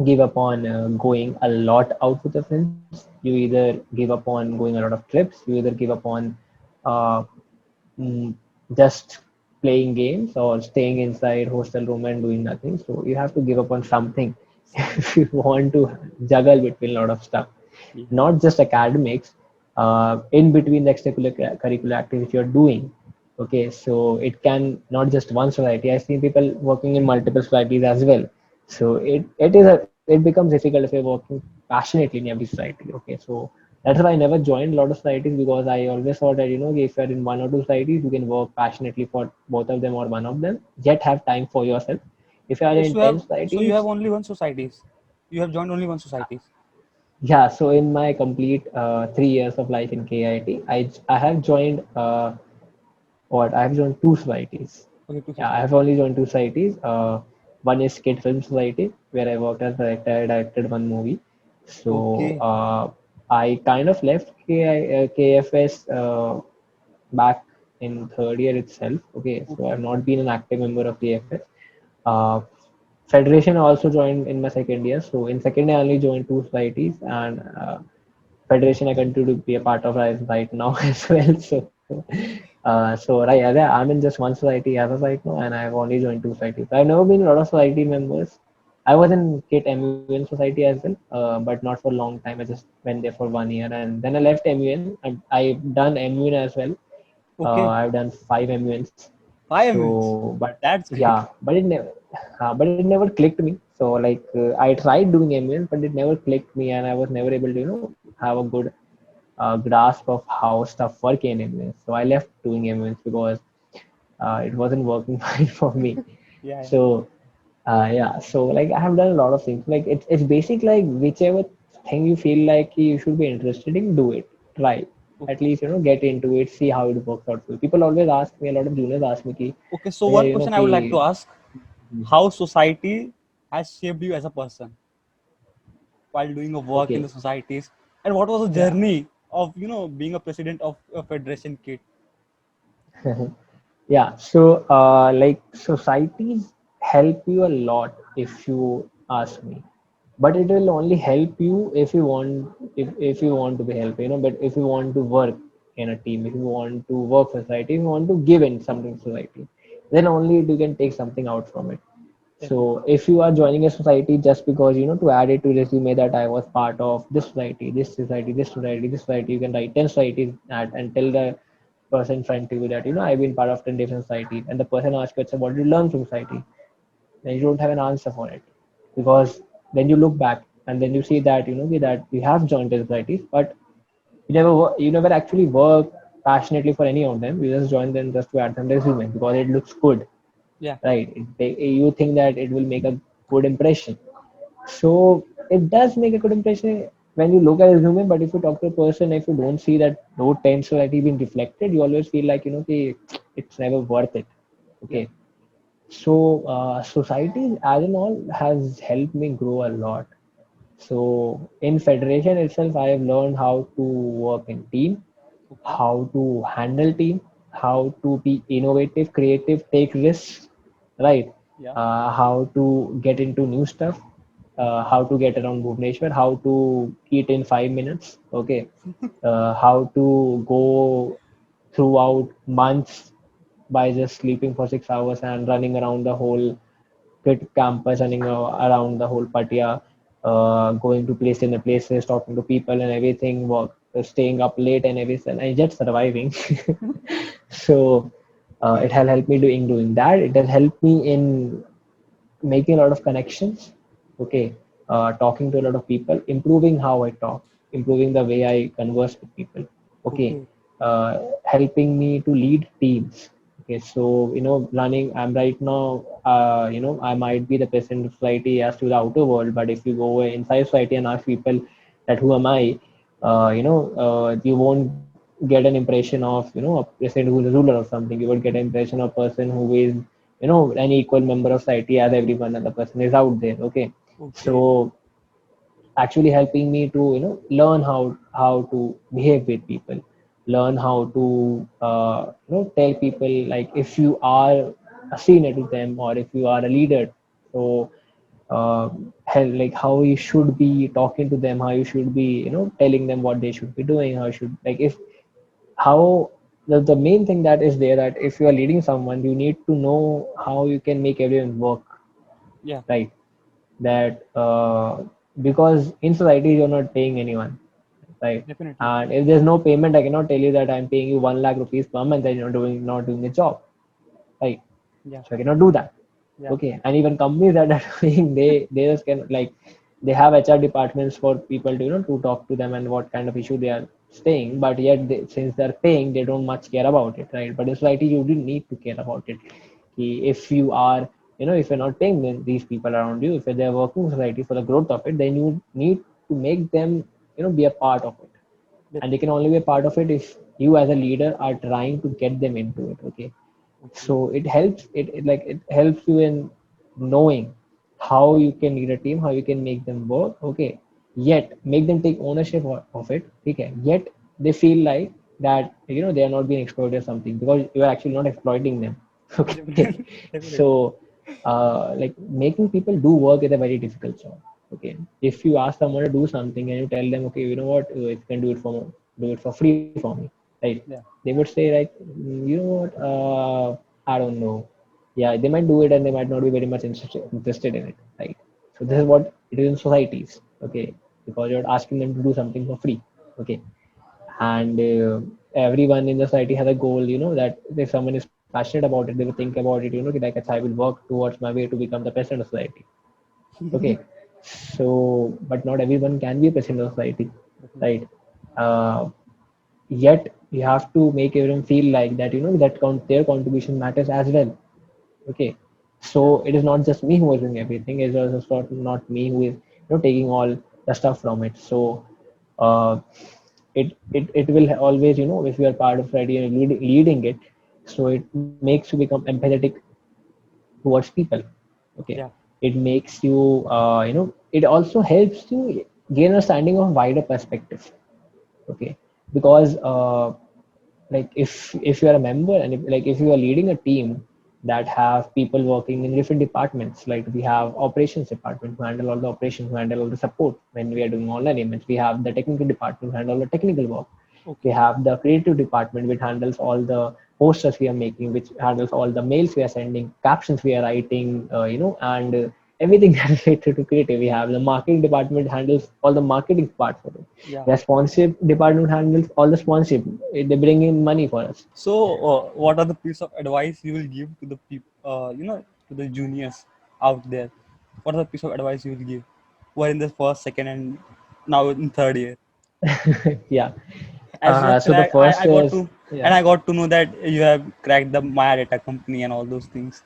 give up on going a lot out with your friends, you either give up on going a lot of trips, you either give up on uh, just playing games or staying inside hostel room and doing nothing. So you have to give up on something if you want to juggle between a lot of stuff, Yeah. not just academics, in between the extracurricular curricular activities you're doing. Okay, so it can not just one society. I've seen people working in multiple societies as well. So it becomes difficult if you're working passionately in every society. Okay, so that's why I never joined a lot of societies, because I always thought that if you're in one or two societies, you can work passionately for both of them or one of them, yet have time for yourself. If you are Okay. in So 10 you have societies, only one societies. You have joined only one societies. yeah. So in my complete 3 years of life in KIT, I have joined what I have joined two societies. Okay. Two Yeah, I have societies. only joined two societies. One is Kid Film Society, where I worked as director. I directed one movie. So Okay. I kind of left KFS back in third year itself. Okay, so I've Okay. not been an active member of KFS. Uh, Federation I also joined in my second year. So in second year I only joined two societies, and Federation I continue to be a part of right now as well. So right, yeah, I'm in just one society as of right now, and I've only joined two societies. I've never been a lot of society members. I was in KIT MUN society as well, but not for a long time. I just went there for 1 year, and then I left MUN. I've done MUN as well. Okay. I've done 5 MUNs. 5 minutes. So, but That's great. yeah, but it never clicked me. So like I tried doing MUN, but it never clicked me, and I was never able to have a good grasp of how stuff work in MUNs. So I left doing MUNs because it wasn't working fine for me. Yeah. Yeah. So yeah, so like I have done a lot of things. Like it's basic, like whichever thing you feel like you should be interested in, do it. Try. At Okay. least get into it, see how it works out for you. People always ask me, a lot of juniors ask me, ki, Okay. So "Bhaiya, one question I would like to ki, ask: how society has shaped you as a person while doing a work in okay, the societies, and what was the yeah." journey of being a president of a federation kit? Yeah, so like societies help you a lot if you ask me, but it will only help you if you want, if you want to be helped, but if you want to work in a team, if you want to work for society, if you want to give in something to society, then only you can take something out from it. So if you are joining a society just because to add it to resume that I was part of this society, this society, this society, this society, you can write 10 societies and tell the person in front of you that I've been part of 10 different societies, and the person asks you, "What did you learn from society?" Then you don't have an answer for it, because then you look back and then you see that that you have joined the societies, but you never actually work passionately for any of them. You just join them just to add some resume because it looks good, Yeah. right? You think that it will make a good impression. So it does make a good impression when you look at a resume, but if you talk to a person, if you don't see that those tense already been reflected, you always feel like okay, it's never worth it. Yeah. Okay. So society as in all has helped me grow a lot. So in federation itself, I have learned how to work in team, Okay. how to handle team, how to be innovative, creative, take risks, right? Yeah. How to get into new stuff, how to get around Bhubaneswar, how to eat in 5 minutes, okay? How to go throughout months by just sleeping for 6 hours and running around the whole campus, running around the whole Patia, going to places and places, talking to people and everything, staying up late and everything, and just surviving. So it has helped me doing that. It has helped me in making a lot of connections, okay, talking to a lot of people, improving how I talk, improving the way I converse with people, okay, Okay. helping me to lead teams. Okay, so running. I'm right now. I might be the president of society as to the outer world, but if you go inside society and ask people that who am I, you won't get an impression of a president who is a ruler or something. You would get an impression of a person who is an equal member of society as everyone other person is out there. Okay, Okay. so actually helping me to learn how to behave with people, learn how to tell people like if you are a senior to them or if you are a leader, so like how you should be talking to them, how you should be telling them what they should be doing, how should like if how the main thing that is there, that if you are leading someone you need to know how you can make everyone work, Yeah. right? That because in society you're not paying anyone, right? Definitely. And if there's no payment, I cannot tell you that I'm paying you 1 lakh rupees per month and you're not doing the job, right? Yeah. So I cannot do that. Yeah. Okay, and even companies that are doing, they just can like they have HR departments for people to to talk to them and what kind of issue they are staying, but yet since they're paying, they don't much care about it, right? But in society, you do need to care about it. If you are if you're not paying these people around you, if they're working in society for the growth of it, then you need to make them be a part of it, and they can Definitely. only be a part of it if you as a leader are trying to get them into it. Okay, Okay. so it helps it helps you in knowing how you can lead a team, how you can make them work, okay, yet make them take ownership of it, okay, yet they feel like that they are not being exploited or something because you are actually not exploiting them. Okay, Definitely. Definitely. so like making people do work is a very difficult job. Okay, if you ask someone to do something and you tell them, okay, you know what, you can do it for free for me, right? Yeah. They would say like, you know what, I don't know. Yeah, they might do it and they might not be very much interested in it, right? So this Yeah. is what it is in societies, okay? Because you're asking them to do something for free, okay? And everyone in the society has a goal, that if someone is passionate about it, they will think about it, like I will work towards my way to become the president of society, okay? So, but not everyone can be a president of society, Definitely. right? Uh, Yet you have to make everyone feel like that that their contribution matters as well, okay? Yeah. So it is not just me who is doing everything, it's also not me who is taking all the stuff from it. So uh, it will always if you are part of it and leading it, so it makes you become empathetic towards people, okay? Yeah. It makes you it also helps you gain a standing of wider perspective, okay? Because like if you are a member and if you are leading a team that have people working in different departments, like we have operations department who handle all the operations, who handle all the support when we are doing online events, we have the technical department who handle all the technical work, we Okay. have the creative department which handles all the posters we are making, which handles all the mails we are sending, captions we are writing, and everything that is related to creative. We have the marketing department handles all the marketing part for it. Yeah. The sponsorship department handles all the sponsorship. They bring in money for us. So, what are the piece of advice you will give to the people, to the juniors out there? What are the piece of advice you will give? were in the first, second, and now in third year. Yeah. As you have So the cracked, first I got is, to, and yeah, I got to know that you have cracked the Maya Data Company and all those things.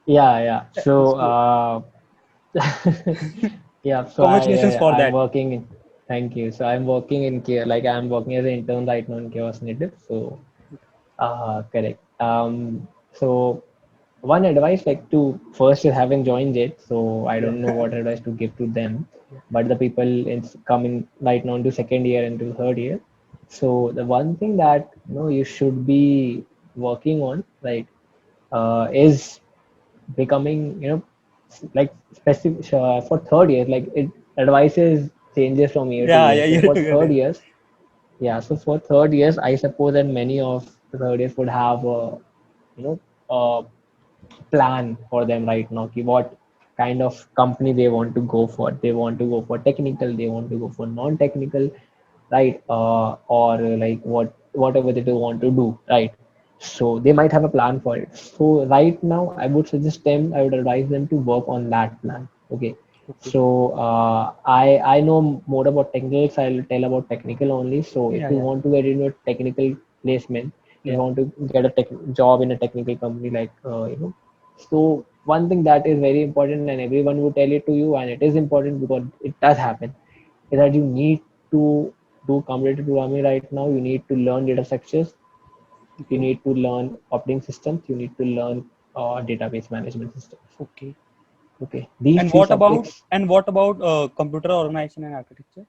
yeah. So So yeah, so congratulations for I'm that. working in, thank you. So I'm working in care, like I'm working as an intern right now in Chaos Native. So correct. So one advice, like, to first is having joined it, so I Yeah. don't know what advice to give to them, Yeah. but the people it's coming right now into second year and to third year. So the one thing that you should be working on, right, is becoming, like specific for third year, like it advices changes from year to Yeah, year. yeah, So year for together. third years, yeah, so for third years, I suppose that many of the third years would have you know a plan for them right now. Ki what kind of company they want to go for? They want to go for technical, they want to go for non-technical, right? Or like whatever they do want to do, right? So they might have a plan for it. So right now, I would suggest them, I would advise them to work on that plan. Okay. Okay. So I know more about technical, so I'll tell about technical only. So if Yeah, you yeah, want to get into a technical placement, if you yeah. want to get a job in a technical company, like so one thing that is very important, and everyone will tell it to you, and it is important because it does happen, is that you need to do competitive programming right now. You need to learn data structures. You Okay, need to learn operating systems. You need to learn database management systems. okay. Okay, these three subjects. And what about computer organization and architecture?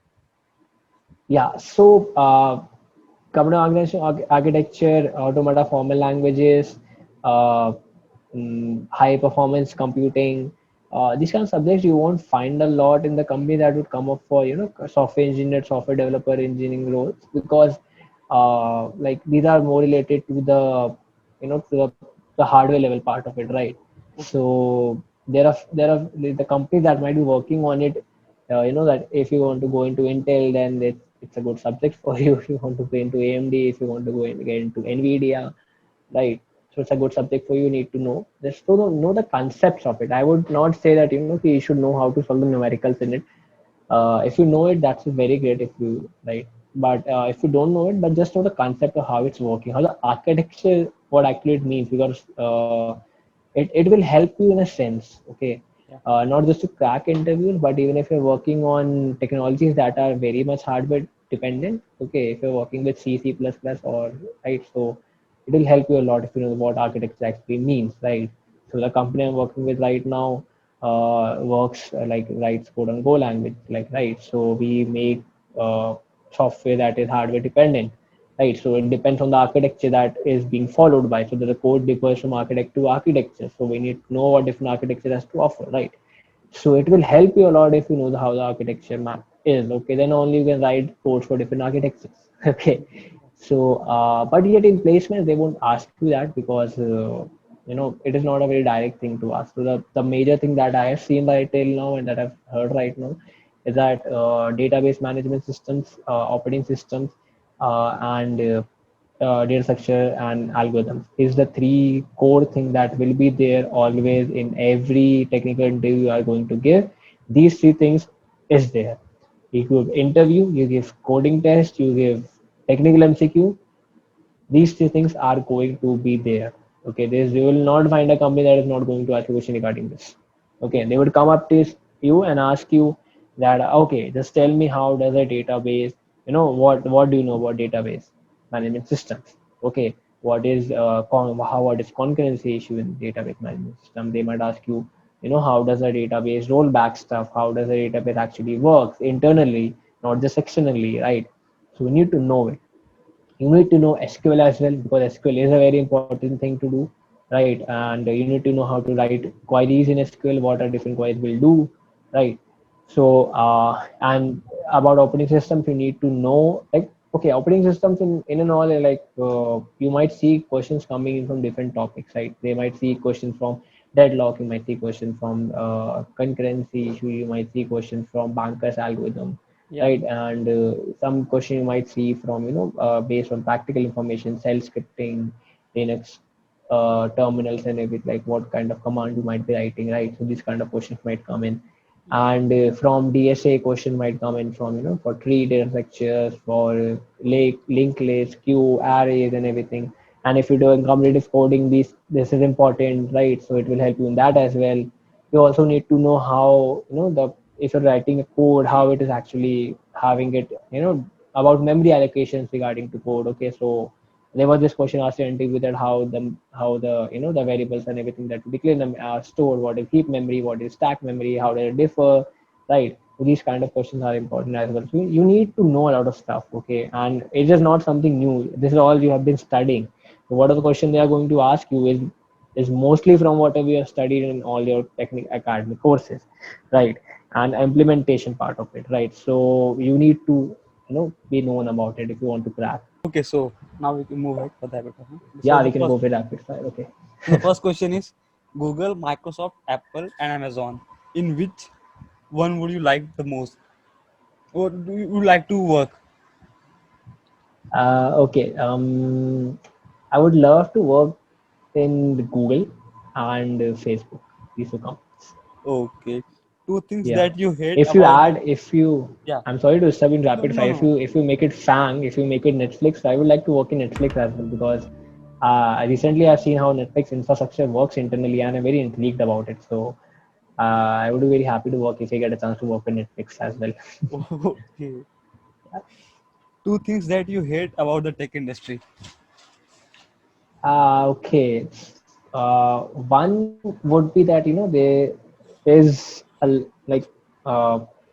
Yeah. So computer organization, architecture, automata, formal languages, uh, high performance computing. These kind of subjects you won't find a lot in the company that would come up for software engineer, software developer, engineering roles, because like these are more related to the the hardware level part of it, right? Okay, So there are the companies that might be working on it. That if you want to go into Intel, then it's a good subject for you. If you want to go into AMD, if you want to get into NVIDIA, right? So it's a good subject for you. You need to know just to know the concepts of it. I would not say that you should know how to solve the numericals in it. If you know it, that's very great. If you right, but if you don't know it, but just know the concept of how it's working, how the architecture, what actually it means, because it will help you in a sense. Okay, yeah, not just to crack interviews, but even if you're working on technologies that are very much hardware dependent. Okay, if you're working with C, C++, or right, so it will help you a lot if you know what architecture actually means, right? So the company I'm working with right now works like writes code on Go language, like, right. So we make software that is hardware dependent, right? So it depends on the architecture that is being followed by. So the code differs from architect to architecture. So we need to know what different architecture has to offer, right? So it will help you a lot if you know how the architecture map is. Okay, then only you can write codes for different architectures. Okay, so but yet in placement they won't ask you that, because it is not a very direct thing to ask. So the major thing that I have seen right till now and that I've heard right now is that database management systems, operating systems, and data structure and algorithms is the three core thing that will be there always in every technical interview you are going to give. These three things is there. You give interview, you give coding test, you give technical MCQ. These three things are going to be there. Okay, you will not find a company that is not going to ask you a question regarding this. Okay, they would come up to you and ask you that, okay, just tell me how does a database, what do you know about database management systems? Okay, what is concurrency issue in database management system? They might ask you, how does a database roll back stuff? How does a database actually works internally, not just externally, right? So we need to know it. You need to know SQL as well, because SQL is a very important thing to do, right? And you need to know how to write queries in SQL, what are different queries will do, right? So and about operating systems, you need to know, like, okay, operating systems in and all, like you might see questions coming in from different topics, right? They might see questions from deadlock, you might see questions from concurrency issue, you might see questions from bankers algorithm, yeah, right? And some question you might see from based on practical information, cell scripting, Linux terminals, and everything, like what kind of command you might be writing, right? So these kind of questions might come in. and from DSA question might come in from for tree data structures, for linked lists, queue arrays, and everything. And if you're doing competitive coding, this is important, right? So it will help you in that as well. You also need to know how the if you're writing a code, how it is actually having it, about memory allocations regarding to code. Okay, so there was this question asked in interview that how the the variables and everything that we declare them are stored, what is heap memory, what is stack memory, how they differ, right? So these kind of questions are important as well. So you need to know a lot of stuff, okay? And it is not something new. This is all you have been studying. So what are the question they are going to ask you is mostly from whatever you have studied in all your technical academic courses, right? And implementation part of it, right? So you need to be known about it if you want to crack. Okay, so now we can move ahead for that. So Yeah, the we can go first, with rapid fire. Okay. so the first question is Google, Microsoft, Apple, and Amazon. In which one would you like the most, or do you would like to work? Okay. I would love to work in Google and Facebook. These two companies. Okay, two things Yeah. that you hate If you about the add, if you, yeah. I'm sorry to disturb in No, rapid no, fire. no. If you make it FANG, if you make it Netflix, I would like to work in Netflix as well because recently I've seen how Netflix infrastructure works internally and I'm very intrigued about it. So I would be very happy to work if I get a chance to work in Netflix as well. Okay, two things that you hate about the tech industry. Okay. One would be that there is like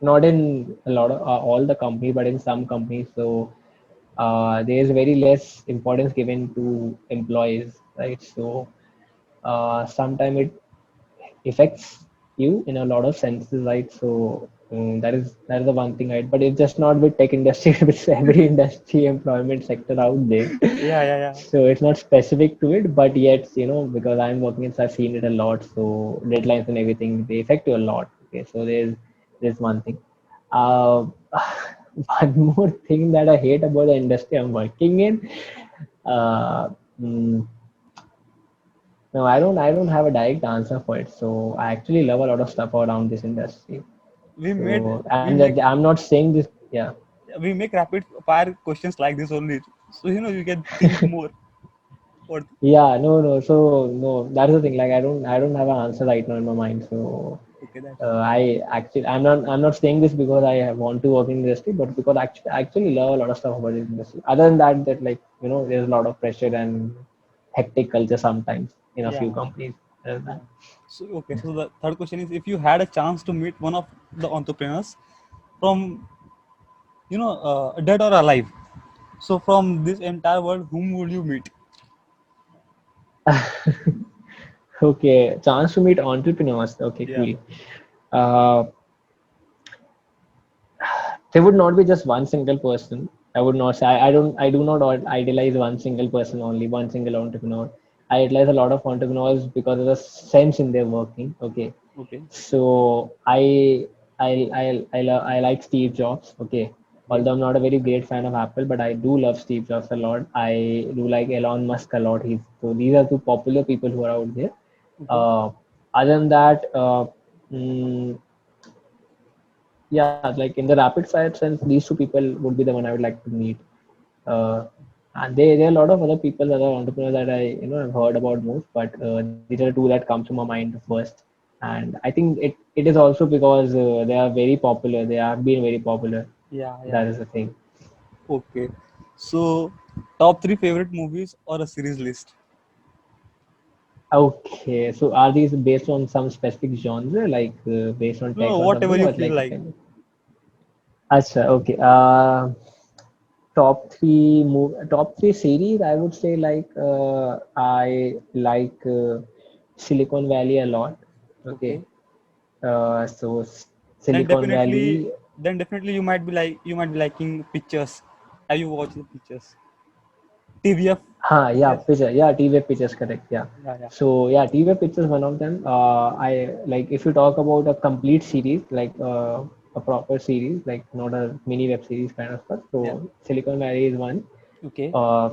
not in a lot of all the companies, but in some companies, so there is very less importance given to employees, right? So sometimes it affects you in a lot of senses, right? So that is the one thing, right? But it's just not with tech industry, it's every industry, employment sector out there. Yeah, yeah, yeah. So it's not specific to it, but yet because I'm working in, so I've seen it a lot. So deadlines and everything they affect you a lot. Okay, so there's one thing. Uh, one more thing that I hate about the industry I'm working in. Uh, mm, no, I don't have a direct answer for it. So I actually love a lot of stuff around this industry. We made So and we make I'm not saying this. Yeah, we make rapid fire questions like this only, so you can think more. Or yeah, no. So no, that's the thing. Like I don't have an answer right now in my mind. So okay, that's I'm not saying this because I want to work in the industry, but because I actually love a lot of stuff about this industry. Other than that like there's a lot of pressure and hectic culture sometimes in a few yeah, companies. Other than yeah. that. So okay, so the third question is if you had a chance to meet one of the entrepreneurs from dead or alive, so from this entire world, whom would you meet? Okay, chance to meet entrepreneurs. Okay, Yeah, cool. Uh, there would not be just one single person. I would not say I do not idealize one single person only, one single entrepreneur. I idolize a lot of entrepreneurs because of the sense in their working. Okay, okay, so I like Steve Jobs. Okay, okay, although I'm not a very great fan of Apple, but I do love Steve Jobs a lot. I do like Elon Musk a lot. So these are two popular people who are out there. okay. Uh, Other than that, mm, yeah, like in the rapid fire sense, these two people would be the one I would like to meet. Uh, and there are a lot of other people, other entrepreneurs that I have heard about most, but these are the two that come to my mind first. And I think it is also because they are very popular. They have been very popular. Yeah, yeah. That is the thing. Okay. So top three favorite movies or a series list? Okay, so are these based on some specific genre, like based on No, tech or whatever something, you or feel like? like. Acha, okay. Top three series. I would say like I like Silicon Valley a lot. Okay. Okay. So Then Silicon definitely, Valley. you might be liking pictures. Have you watched the pictures? TVF Yeah, pictures. picture. Yeah, TV pictures, correct. Yeah. Yeah, yeah, So yeah, TV pictures one of them. I like if you talk about a complete series, like a proper series, like not a mini web series kind of stuff. yeah. So Silicon Valley is one. Okay, Uh,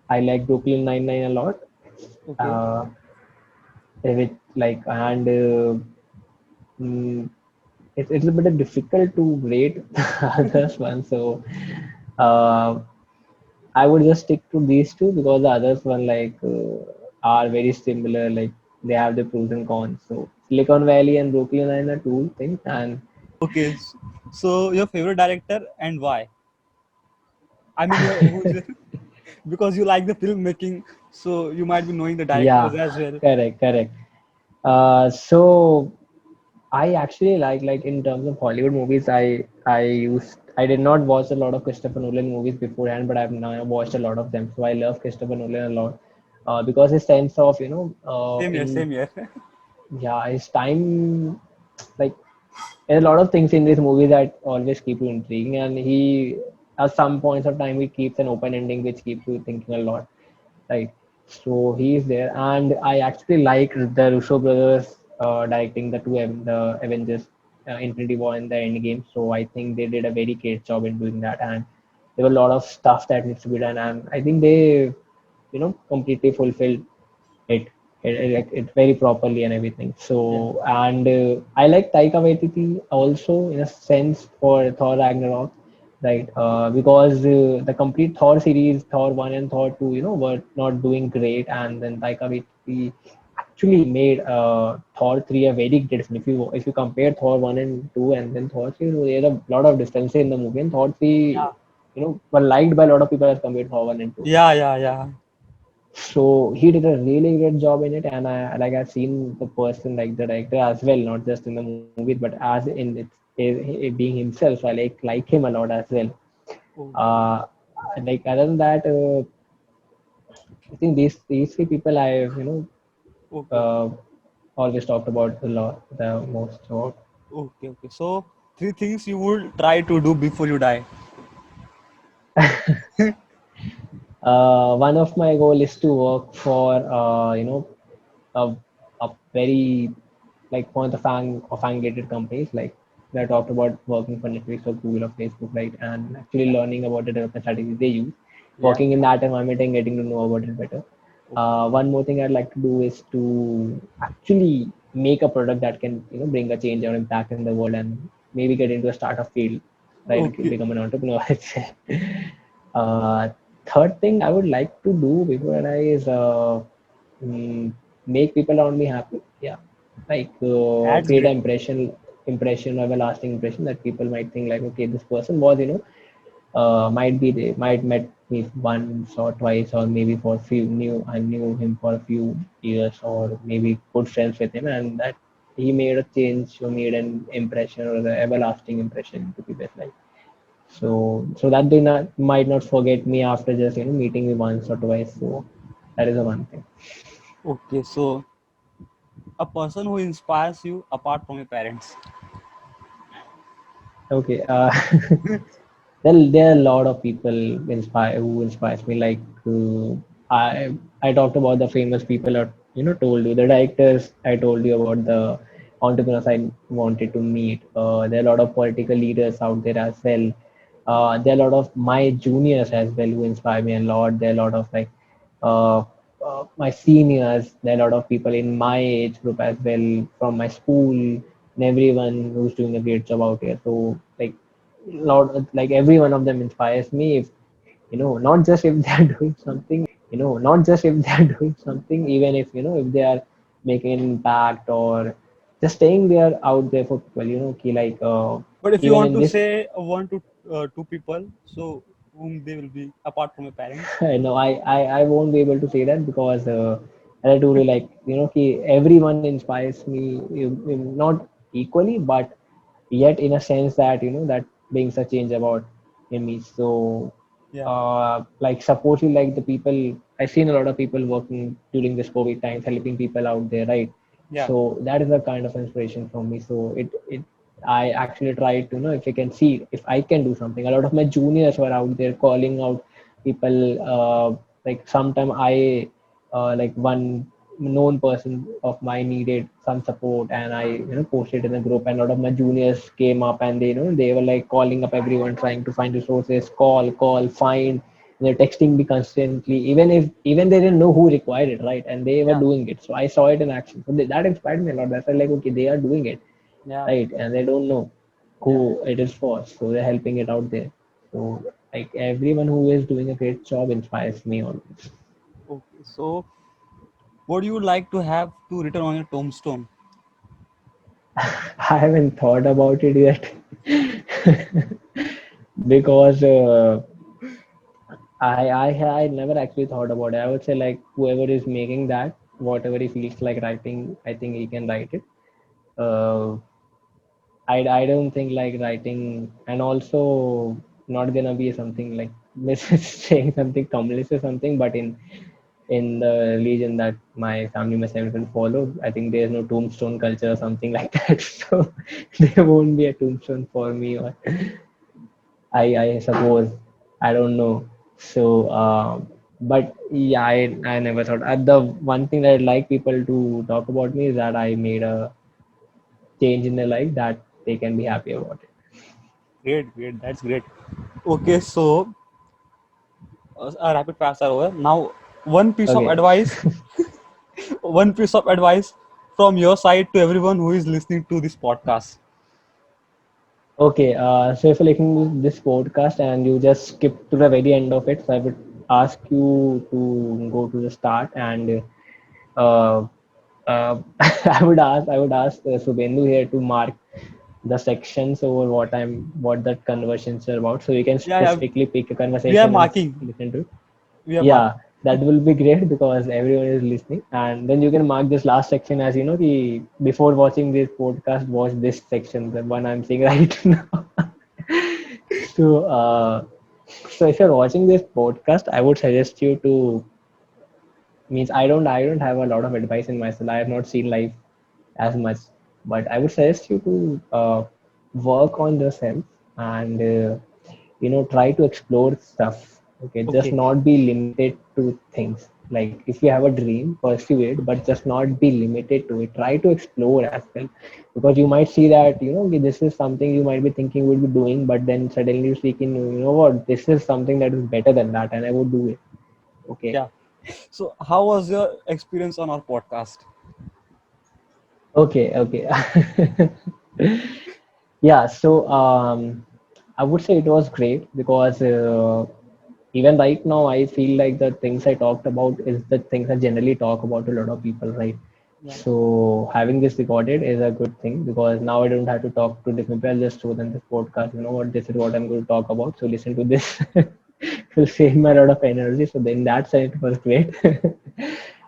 I like Brooklyn Nine-Nine a lot. okay, Uh, with like and mm, it's a bit difficult to rate others one. So uh, I would just stick to these two because the others one are very similar. Like they have the pros and cons. So Silicon Valley and Brooklyn Nine are two things, and Okay, so your favorite director and why? I mean, who's because you like the filmmaking, so you might be knowing the directors yeah, as well. correct. So I actually like in terms of Hollywood movies, I did not watch a lot of Christopher Nolan movies beforehand, but I've now watched a lot of them. So I love Christopher Nolan a lot because his sense of Same here, in same here. yeah his time, like there's a lot of things in this movie that always keep you intriguing, and he at some points of time he keeps an open ending which keeps you thinking a lot, right? So he is there, and I actually like the Russo brothers directing the Avengers, Infinity War and the Endgame. So I think they did a very great job in doing that, and there were a lot of stuff that needs to be done, and I think they completely fulfilled it it very properly and everything. Yeah. So and I like Taika Waititi also in a sense for Thor Ragnarok, right? Because the complete Thor series, Thor one and Thor two, were not doing great, and then Taika Waititi actually made Thor three a very great film. If you compare Thor one and two and then Thor three, there's a lot of distance in the movie, and Thor three, were liked by a lot of people as compared to Thor one and two. Yeah, yeah, yeah. So he did a really great job in it, and I've seen the person like the director as well, not just in the movie, but as in it being himself. So I like him a lot as well. Oh, Uh, like other than that, I think these three people I've okay, okay, uh, always talked about a lot the most. So okay, okay. So three things you would try to do before you die. one of my goal is to work for a, a very like one of the FANG related companies like that talked about working for Netflix or Google or Facebook, right? And actually Yeah, learning about the development strategies they use, yeah. working in that environment and getting to know about it better. Okay, One more thing I'd like to do is to actually make a product that can bring a change or impact in the world and maybe get into a startup field, right? okay, Become an entrepreneur. uh, Third thing I would like to do before I die is mm, make people around me happy. Yeah, that's create great. an impression of a lasting impression that people might think like, okay, this person was, might be they might met me once or twice or maybe for a few knew I knew him for a few years or maybe good friends with him, and that he made a change or made an impression or an everlasting impression to people's life. So that they not might not forget me after just meeting me once or twice. So that is the one thing. Okay, so a person who inspires you apart from your parents. Okay. There are a lot of people who inspires me. Like I talked about the famous people. Told you the directors. I told you about the entrepreneurs I wanted to meet. There are a lot of political leaders out there as well. There are a lot of my juniors as well who inspire me a lot. There are a lot of uh, my seniors. There are a lot of people in my age group as well from my school and everyone who's doing a great job out here. So like every one of them inspires me. If not just if they're doing something, not just if they're doing something, even if if they are making an impact or just staying there out there for people. But if you Even want in to this say one to two people, so whom they will be apart from your parents? no, I won't be able to say that because I truly like everyone inspires me, not equally, but yet in a sense that that brings a change about in me. So Yeah, like suppose you like the people I've seen a lot of people working during this COVID times, helping people out there, right? yeah, So that is a kind of inspiration for me. So it I actually try to know if I can see if I can do something. A lot of my juniors were out there calling out people. Like sometime I like one known person of mine needed some support, and I posted in a group, and a lot of my juniors came up, and they were like calling up everyone trying to find resources, call find. They're texting me constantly, even they didn't know who required it, right? And they were yeah. doing it, so I saw it in action. So that inspired me a lot. That's why like, okay, they are doing it. Yeah, right? And they don't know yeah. who it is for, so they're helping it out there. So like everyone who is doing a great job inspires me always. Okay, so what do you like to have to written on your tombstone? I haven't thought about it yet because I never actually thought about it. I would say like whoever is making that, whatever he feels like writing, I think he can write it. Uh, I don't think like writing, and also not gonna be something like saying something Kamlesh or something, but in the religion that my family must everyone follow, I think there's no tombstone culture or something like that. So there won't be a tombstone for me, or I suppose, I don't know. So but yeah, I never thought. The one thing that I'd like people to talk about me is that I made a change in their life that they can be happy about it. Great, great. That's great. Okay, so a rapid fires are over. Now, one piece of Okay. advice, one piece of advice from your side to everyone who is listening to this podcast. Okay, so if you're listening to this podcast and you just skip to the very end of it, so I would ask you to go to the start and uh, I would ask Subhendu here to mark the sections over what that conversations are about, so you can Yeah, yeah. specifically pick a We are conversation and marking. listen to it. We are Yeah, marking. that will be great because everyone is listening, and then you can mark this last section as the before watching this podcast, watch this section, the one I'm seeing right now. So, so if you're watching this podcast, I would suggest you to means I don't have a lot of advice in myself. I have not seen life as much, but I would suggest you to work on yourself and try to explore stuff. Okay, just Okay. not be limited to things. Like if you have a dream, pursue it, but just not be limited to it. Try to explore as well, because you might see that okay, this is something you might be thinking you would be doing, but then suddenly you're thinking, you know what, this is something that is better than that, and I would do it. Okay. Yeah. So, how was your experience on our podcast? Okay, okay. Yeah, so I would say it was great because even right now I feel like the things I talked about is the things I generally talk about to a lot of people, right? Yeah. So having this recorded is a good thing because now I don't have to talk to different people. I'll just show them this podcast. You know what? This is what I'm going to talk about. So listen to this. It will save me a lot of energy. So then that side it was great.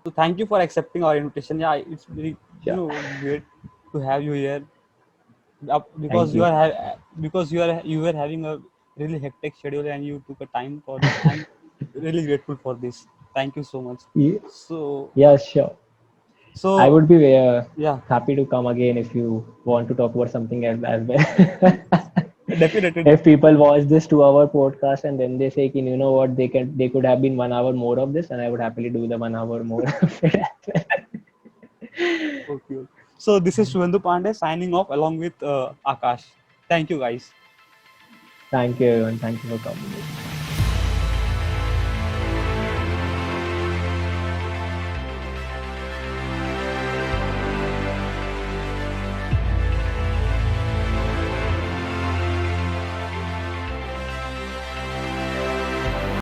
So, thank you for accepting our invitation. Yeah, it's very Sure. great to have you here. Thank Because you. you were having a really hectic schedule and you took a time for this. I'm really grateful for this. Thank you so much. Ye- So Yeah, sure. I so would be yeah, happy to come again if you want to talk about something else as well. definitely. If people watch this 2 hour podcast and then they say, you know what, they could have been 1 hour more of this, and I would happily do the 1 hour more of it as well. Okay. So this is Shubhendu Pandey signing off along with Akash. Thank you guys. Thank you, everyone. Thank you for coming.